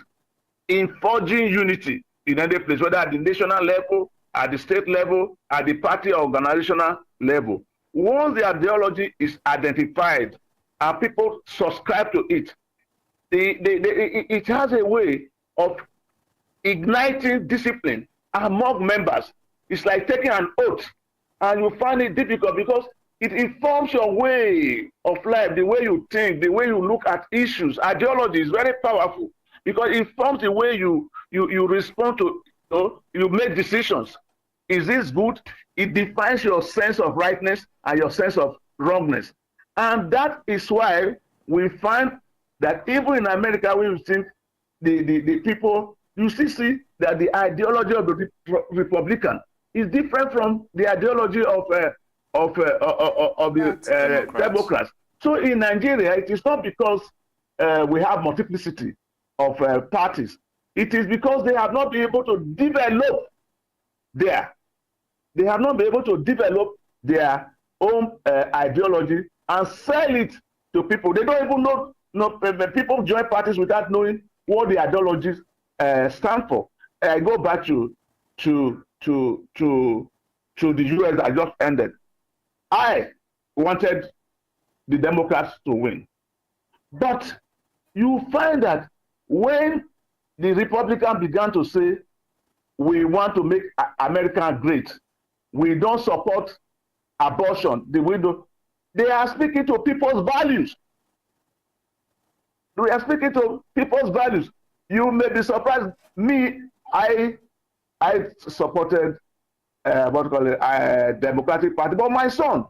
S3: in forging unity in any place, whether at the national level, at the state level, at the party or organizational level. Once the ideology is identified and people subscribe to it, it has a way of igniting discipline among members. It's like taking an oath, and you find it difficult because it informs your way of life, the way you think, the way you look at issues. Ideology is very powerful because it informs the way you respond to, you make decisions. Is this good? It defines your sense of rightness and your sense of wrongness. And that is why we find that even in America, we think the people, you still see that the ideology of the Republican is different from the ideology of the Democrats. So in Nigeria, it is not because we have multiplicity of parties. It is because they have not been able to develop their own ideology and sell it to people. They don't even know. People join parties without knowing what the ideologies stand for. I go back to the US that just ended. I wanted the Democrats to win, but you find that when the Republicans began to say, we want to make America great, we don't support abortion, they are speaking to people's values. We are speaking to people's values. You may be surprised. Me, I supported Democratic Party, but my son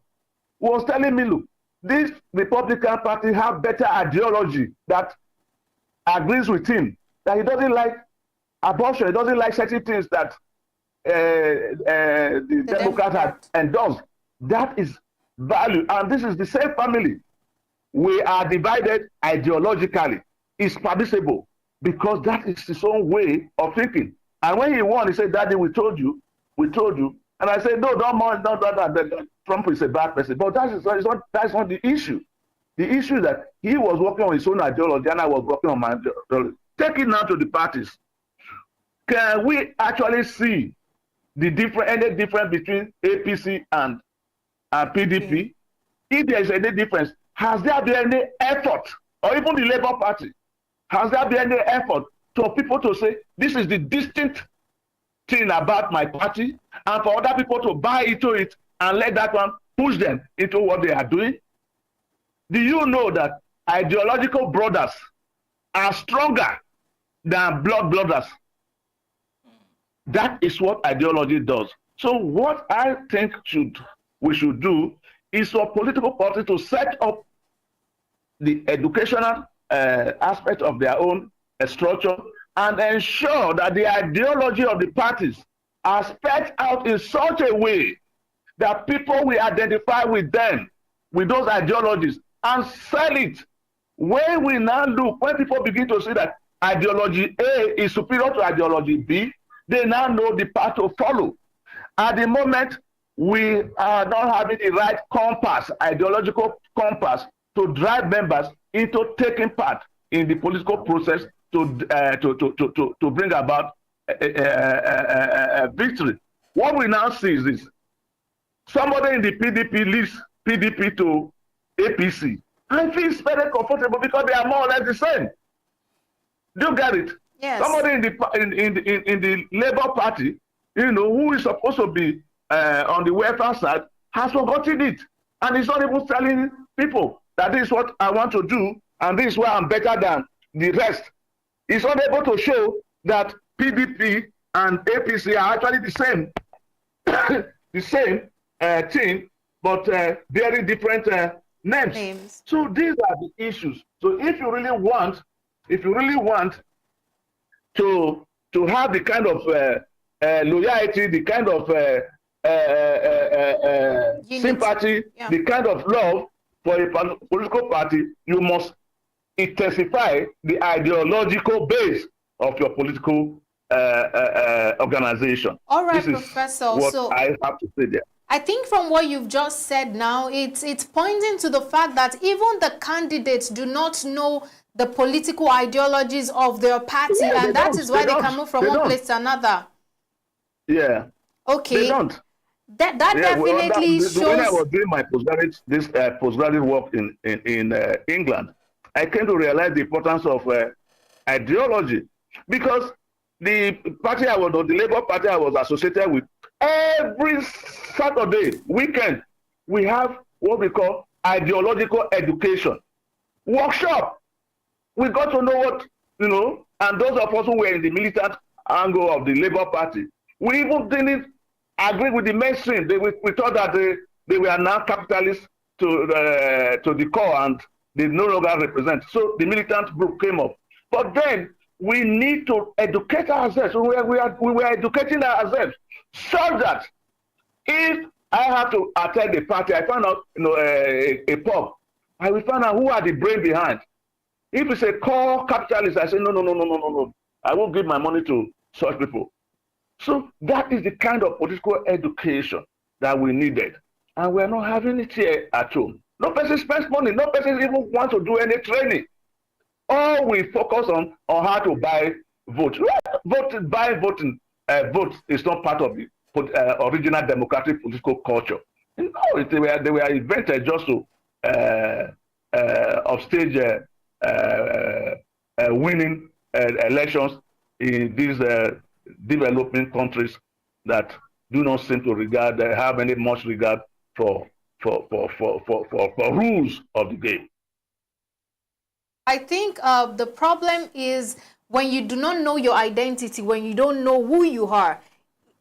S3: was telling me, look, this Republican Party have better ideology that agrees with him, that he doesn't like abortion, he doesn't like certain things that the Democrats have endorsed. That is value, and this is the same family. We are divided ideologically. It's permissible because that is his own way of thinking. And when he won, he said, Daddy, we told you. And I said, no, don't mind, that Trump is a bad person. But that's not the issue. The issue is that he was working on his own ideology and I was working on my ideology. Take it now to the parties. Can we actually see any difference between APC and PDP? If there is any difference, has there been any effort, or even the Labour Party, has there been any effort for people to say, this is the distinct thing about my party, and for other people to buy into it and let that one push them into what they are doing? Do you know that ideological brothers are stronger than blood brothers? That is what ideology does. So what I think we should do is for political parties to set up the educational aspect of their own structure and ensure that the ideology of the parties are spelled out in such a way that people will identify with them, with those ideologies, and sell it When we now look, when people begin to see that ideology A is superior to ideology B, they now know the path to follow. At the moment, we are not having the right compass, ideological compass, to drive members into taking part in the political process to bring about a victory. What we now see is this. Somebody in the PDP leaves PDP to APC and feels very comfortable because they are more or less the same. Do you get it?
S1: Yes.
S3: Somebody in the Labour Party, who is supposed to be on the welfare side, has forgotten it, and he's not even telling people that this is what I want to do, and this is why I'm better than the rest. He's not able to show that PDP and APC are actually the same, the same thing, but very different names. So these are the issues. So if you really want to have the kind of loyalty, the kind of sympathy, the kind of love for a political party, you must intensify the ideological base of your political organization.
S1: All right,
S3: this
S1: Professor.
S3: Is what I have to say there.
S1: I think from what you've just said now, it's pointing to the fact that even the candidates do not know the political ideologies of their party, and that is why they can move from one place to another.
S3: Yeah.
S1: Okay.
S3: They don't.
S1: That definitely shows.
S3: When I was doing my postgraduate work in England, I came to realize the importance of ideology, because the party I was on, the Labour Party I was associated with, every Saturday weekend we have what we call ideological education workshop. We got to know what, and those of us who were in the militant angle of the Labour Party, we even didn't agree with the mainstream. We thought that they were now capitalists to the core, and they no longer represent. So the militant group came up. But then we need to educate ourselves. We were educating ourselves so that if I have to attend a party, I found out a pub, I will find out who are the brain behind. If it's a core capitalist, I say no. I won't give my money to such people. So that is the kind of political education that we needed, and we're not having it here at home. No person spends money. No person even wants to do any training. All we focus on how to buy votes. Voting is not part of the original democratic political culture. No, they were invented just to upstage winning elections in these developing countries that do not seem to have any much regard for rules of the game.
S1: I think the problem is when you do not know your identity, when you don't know who you are.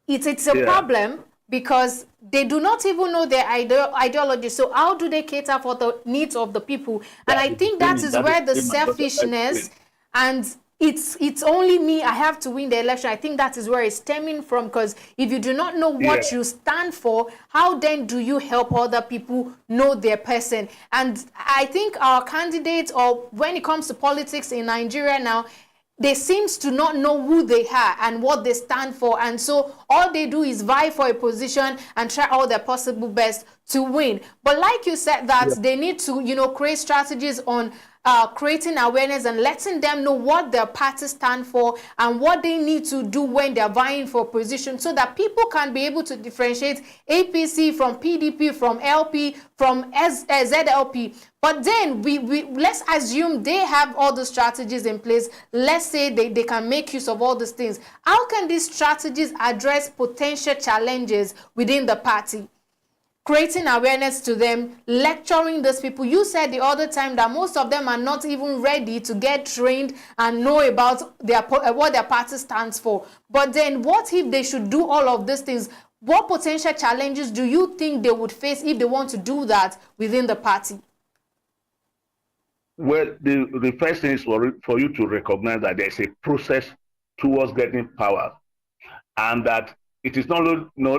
S1: It's a problem, because they do not even know their ideology. So how do they cater for the needs of the people? And I think that is where the selfishness and it's only me, I have to win the election. I think that is where it's stemming from, because if you do not know what you stand for, how then do you help other people know their person? And I think our candidates, or when it comes to politics in Nigeria now, they seem to not know who they are and what they stand for. And so all they do is vie for a position and try all their possible best to win. But like you said, that they need to, create strategies on creating awareness and letting them know what their parties stand for and what they need to do when they're vying for position, so that people can be able to differentiate APC from PDP, from LP, from ZLP. But then let's assume they have all the strategies in place. Let's say they can make use of all these things. How can these strategies address potential challenges within the party? Creating awareness to them, lecturing those people. You said the other time that most of them are not even ready to get trained and know about what their party stands for. But then what if they should do all of these things? What potential challenges do you think they would face if they want to do that within the party?
S3: Well, the first thing is for you to recognize that there's a process towards getting power, and that it is not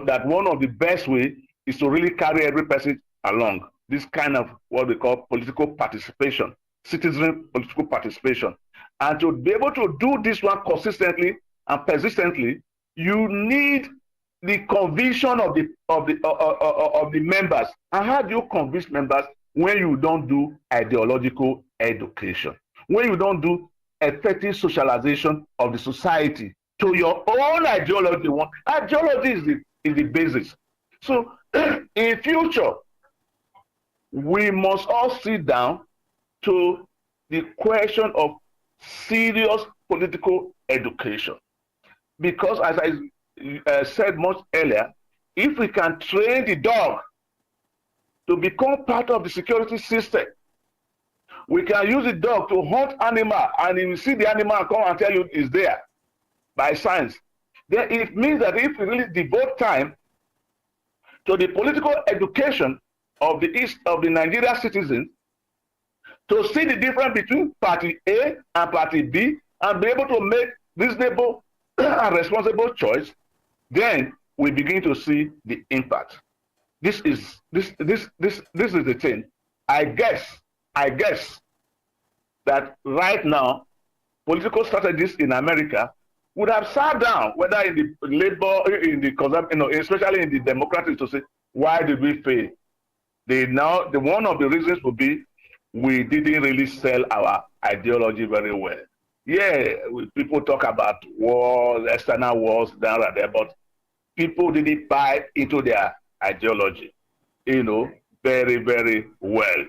S3: that one of the best ways is to really carry every person along. This kind of what we call political participation. citizen political participation. And to be able to do this one consistently and persistently, you need the conviction of the members. And how do you convince members when you don't do ideological education? When you don't do effective socialization of the society to your own ideology? Ideology is the basis. So in future, we must all sit down to the question of serious political education. Because as I said much earlier, if we can train the dog to become part of the security system, we can use the dog to hunt animal, and if you see the animal come and tell you it's there by science, then it means that if we really devote time to the political education of the Nigerian citizens, to see the difference between party A and party B and be able to make reasonable and responsible choice, then we begin to see the impact. This is the thing. I guess that right now, political strategists in America would have sat down, whether in the labor, especially in the Democratic, to say, why did we fail? One of the reasons would be we didn't really sell our ideology very well. Yeah, people talk about wars, external wars, down there, but people didn't buy into their ideology, very, very well.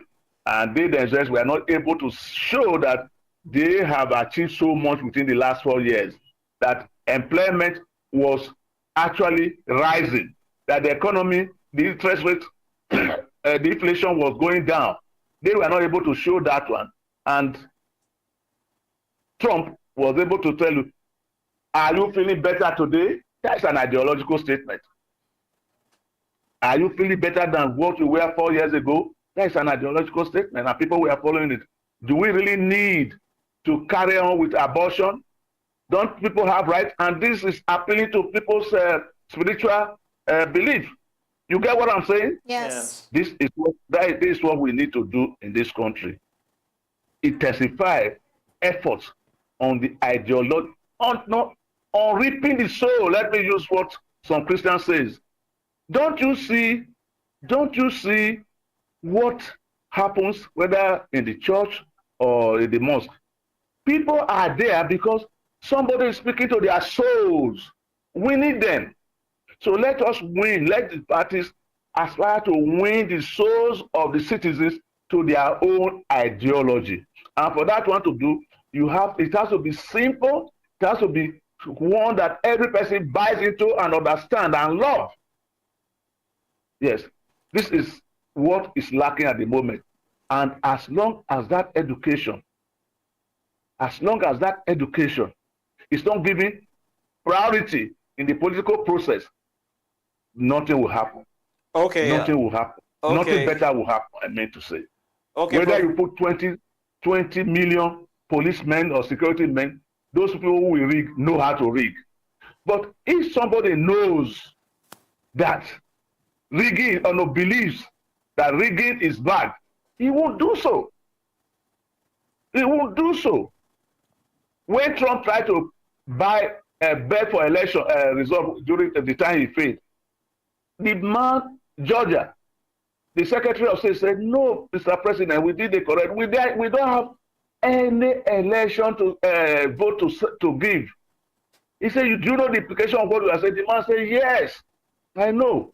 S3: And they themselves were not able to show that they have achieved so much within the last 4 years, that employment was actually rising, that the economy, the interest rate, the inflation was going down. They were not able to show that one. And Trump was able to tell you, are you feeling better today? That's an ideological statement. Are you feeling better than what you were 4 years ago? That's an ideological statement, and people were following it. Do we really need to carry on with abortion? Don't people have rights? And this is appealing to people's spiritual belief. You get what I'm saying?
S1: Yes.
S3: This is what we need to do in this country. Intensify efforts on the ideology, on reaping the soul. Let me use what some Christians says. Don't you see what happens, whether in the church or in the mosque? People are there because somebody is speaking to their souls. We need them. So let us win. Let the parties aspire to win the souls of the citizens to their own ideology. And for that one to do, it has to be simple. It has to be one that every person buys into and understands and loves. Yes, this is what is lacking at the moment. And as long as that education is not given priority in the political process, nothing will happen.
S2: Okay.
S3: Nothing will happen.
S2: Okay.
S3: Nothing better will happen, I meant to say.
S2: Okay.
S3: Whether you put 20 million policemen or security men, those people who will rig know how to rig. But if somebody knows that rigging or believes that rigging is bad, he won't do so. He won't do so. When Trump tried to buy a bet for election result during the time he failed, the man, Georgia, the Secretary of State said, no, Mr. President, we did the correct. We don't have any election to vote to give. He said, do you know the implication of what you are saying? The man said, yes, I know.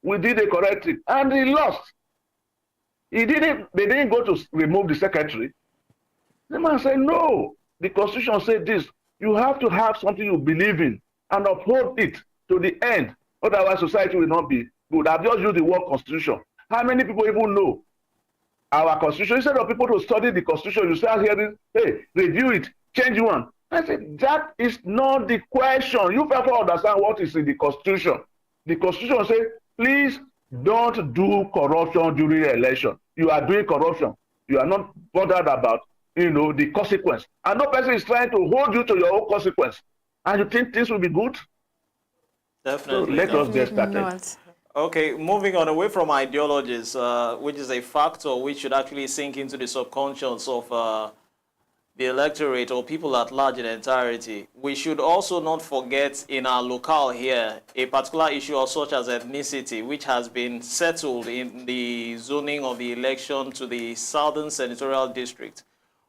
S3: We did the correct thing. And he lost. They didn't go to remove the secretary. The man said, no, the Constitution said this. You have to have something you believe in and uphold it to the end. Otherwise, society will not be good. I've just used the word Constitution. How many people even know our Constitution? Instead of people to study the Constitution, you start hearing, hey, review it, change one. I said, that is not the question. You have to understand what is in the Constitution. The Constitution says, please don't do corruption during the election. You are doing corruption. You are not bothered about, the consequence. And no person is trying to hold you to your own consequence. And you think things will be good?
S2: Definitely.
S3: So let us get started.
S2: Okay, moving on away from ideologies, which is a factor which should actually sink into the subconscious of the electorate or people at large in entirety. We should also not forget in our locale here a particular issue such as ethnicity, which has been settled in the zoning of the election to the Southern Senatorial District.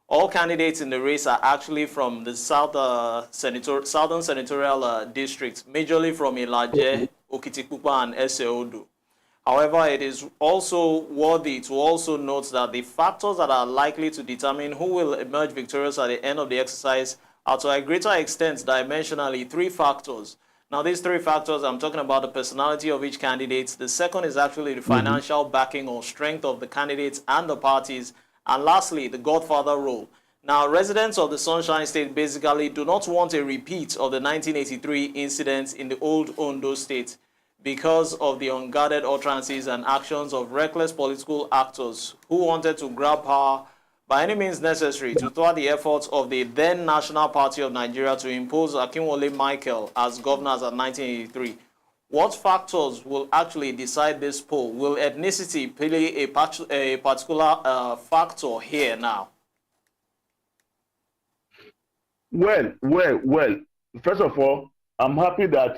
S2: All candidates in the race are actually from the Southern Senatorial District, majorly from Ilaje, Okitipupa, and Ondo. However, it is also worthy to also note that the factors that are likely to determine who will emerge victorious at the end of the exercise are to a greater extent dimensionally three factors. Now, these three factors, I'm talking about the personality of each candidate. The second is actually the financial backing or strength of the candidates and the parties. And lastly, the godfather role. Now, residents of the Sunshine State basically do not want a repeat of the 1983 incident in the old Ondo State because of the unguarded utterances and actions of reckless political actors who wanted to grab power by any means necessary to thwart the efforts of the then National Party of Nigeria to impose Akinwole Michael as governor in 1983. What factors will actually decide this poll? Will ethnicity play a particular factor here now?
S3: Well. First of all, I'm happy that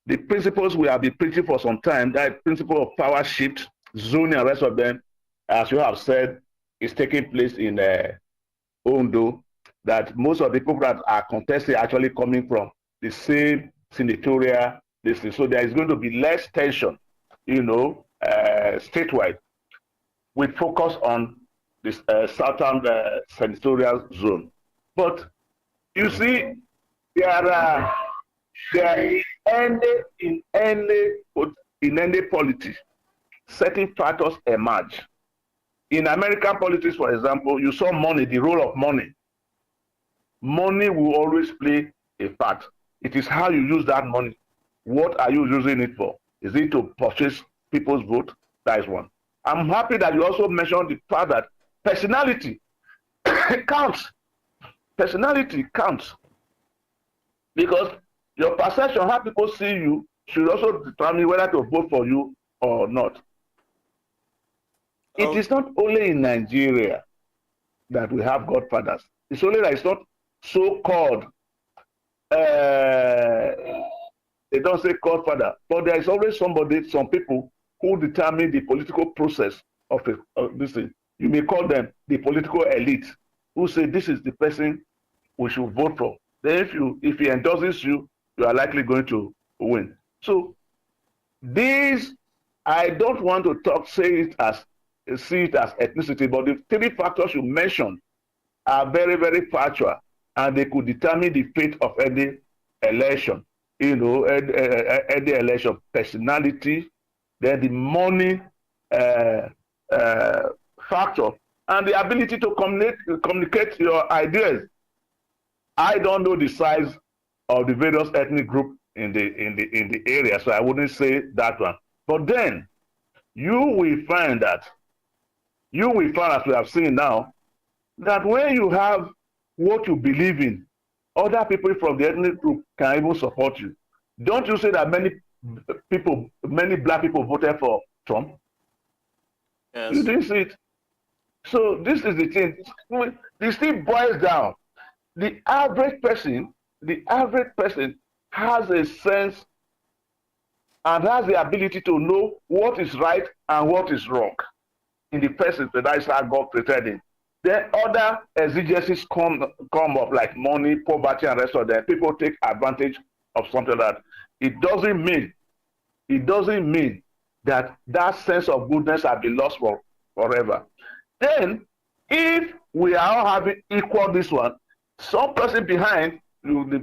S3: the principles we have been preaching for some time, that principle of power shift, zoning, and rest of them, as you have said, is taking place in Ondo, that most of the people that are contesting are actually coming from the same senatorial district. So there is going to be less tension, statewide, with focus on this southern senatorial zone. But you see, there in any politics, certain factors emerge. In American politics, for example, you saw money, the role of money. Money will always play a part. It is how you use that money. What are you using it for? Is it to purchase people's vote? That is one. I'm happy that you also mentioned the fact that personality counts. Personality counts. Because your perception, how people see you, should also determine whether to vote for you or not. It is not only in Nigeria that we have godfathers. It's only that it's not so-called, they don't say godfather, but there is always somebody, some people who determine the political process of this thing. You may call them the political elite, who say this is the person we should vote for. Then if he endorses you, you are likely going to win. So these, I don't want to see it as ethnicity, but the three factors you mentioned are very, very factual, and they could determine the fate of any election. Any election, personality, then the money factor, and the ability to communicate your ideas. I don't know the size of the various ethnic groups in the area, so I wouldn't say that one. But then you will find, as we have seen now, that when you have what you believe in, other people from the ethnic group can even support you. Don't you say that many black people voted for Trump?
S2: Yes.
S3: You didn't see it. So this is the thing. This thing boils down. The average person has a sense and has the ability to know what is right and what is wrong in the person that is how God created him. Then other exigencies come up, like money, poverty, and rest of them. People take advantage of something like that. It doesn't mean that sense of goodness has been lost forever. Then, if we are all having equal this one, some person behind the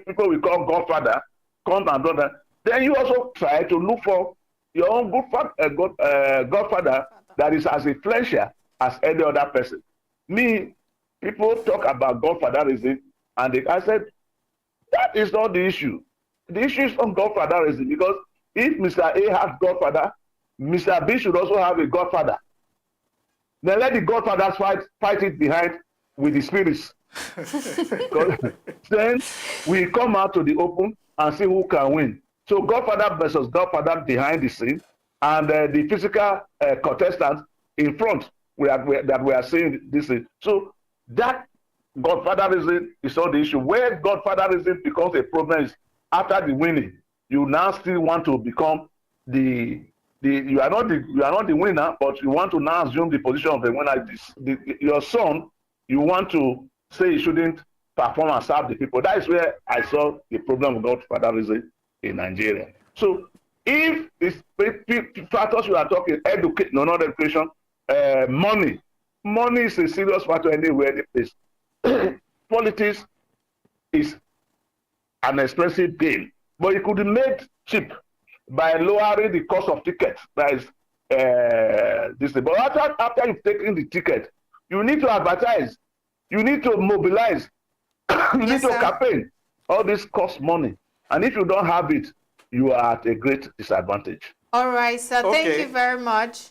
S3: people we call Godfather comes and do that. Then you also try to look for your own Godfather that is as influential as any other person. Me, people talk about Godfatherism, and I said, that is not the issue. The issue is not Godfatherism, because if Mr. A has Godfather, Mr. B should also have a Godfather. Then let the Godfathers fight it behind with the spirits. Then we come out to the open and see who can win. So Godfather versus Godfather behind the scene, and the physical contestants in front that we are seeing this thing. So that Godfatherism is not the issue. Where Godfatherism becomes a problem is after the winning, you now still want to become you are not the winner, but you want to now assume the position of the winner. Your son, you want to say he shouldn't perform and serve the people. That is where I saw the problem of Godfatherism in Nigeria. So if these factors you are talking, not education, money is a serious factor anywhere in this place. Politics is an expensive game, but it could be made cheap by lowering the cost of tickets. That is this thing. But after you've taken the ticket, you need to advertise, you need to mobilize, you need to campaign. All this costs money, and if you don't have it, you are at a great disadvantage.
S1: All right, sir. Okay. Thank you very much.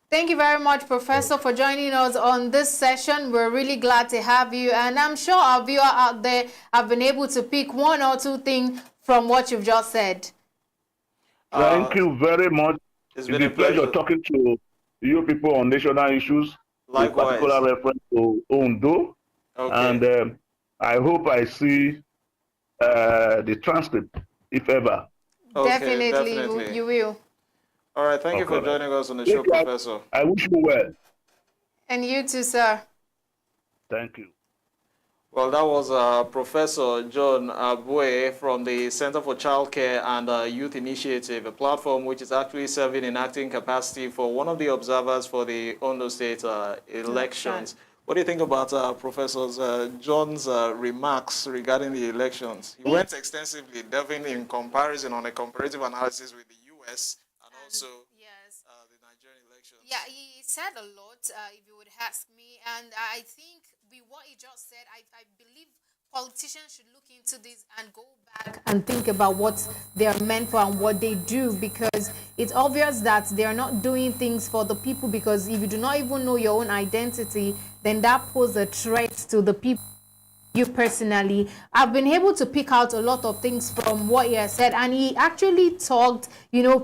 S1: Thank you very much, Professor, for joining us on this session. We're really glad to have you, and I'm sure our viewer out there have been able to pick one or two things from what you've just said.
S3: Thank you very much.
S2: It's been a pleasure
S3: talking to you people on national issues.
S2: Likewise.
S3: With particular reference to Ondo. Okay. And I hope I see the transcript, if ever.
S1: Okay, definitely. You will.
S2: All right. Thank you for joining us on the show, Professor.
S3: I wish you well.
S1: And you too, sir.
S3: Thank you.
S2: Well, that was Professor John Abue from the Center for Childcare and Youth Initiative, a platform which is actually serving in acting capacity for one of the observers for the Ondo State elections. What do you think about Professor John's remarks regarding the elections? He went extensively, delving in comparison on a comparative analysis with the U.S. and also the Nigerian elections.
S1: Yeah, he said a lot, if you would ask me, and I think with what he just said, I believe politicians should look into this and go back and think about what they are meant for and what they do, because it's obvious that they are not doing things for the people, because if you do not even know your own identity, then that poses a threat to the people. You personally, I've been able to pick out a lot of things from what he has said, and he actually talked,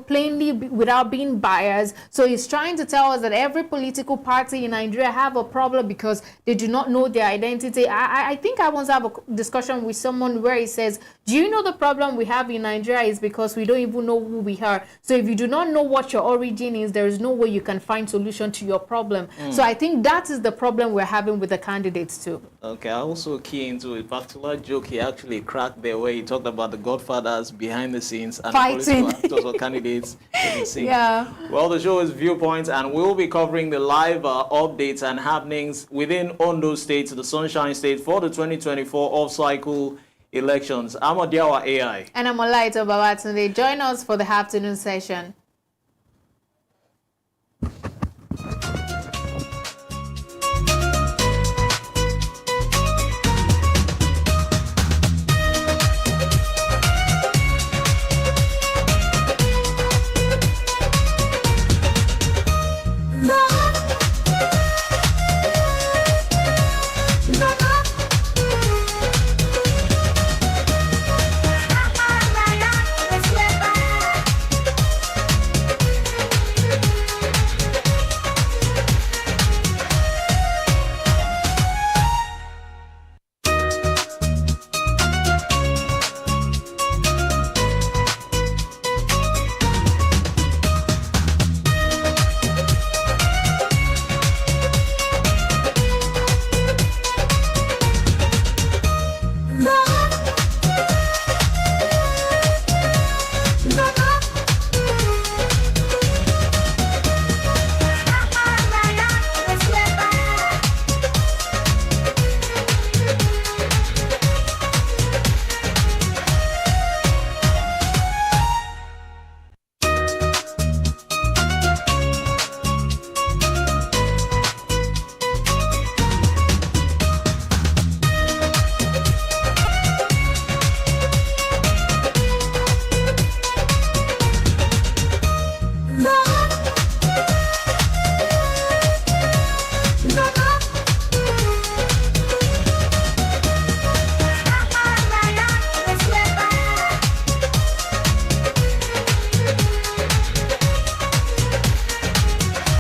S1: plainly without being biased. So he's trying to tell us that every political party in Nigeria have a problem because they do not know their identity. I think I once have a discussion with someone where he says, do you know the problem we have in Nigeria is because we don't even know who we are. So if you do not know what your origin is, there is no way you can find solution to your problem. So I think that is the problem we're having with the candidates too.
S2: Okay, I also key into a particular joke he actually cracked there where he talked about the godfathers behind the scenes and
S1: fighting
S2: political actors or candidates in the scene.
S1: Yeah.
S2: Well, the show is Viewpoints, and we'll be covering the live updates and happenings within Ondo State, the Sunshine State, for the 2024 off-cycle elections. I'm Odiawa AI.
S1: And I'm Olaito Babatunde. Join us for the afternoon session.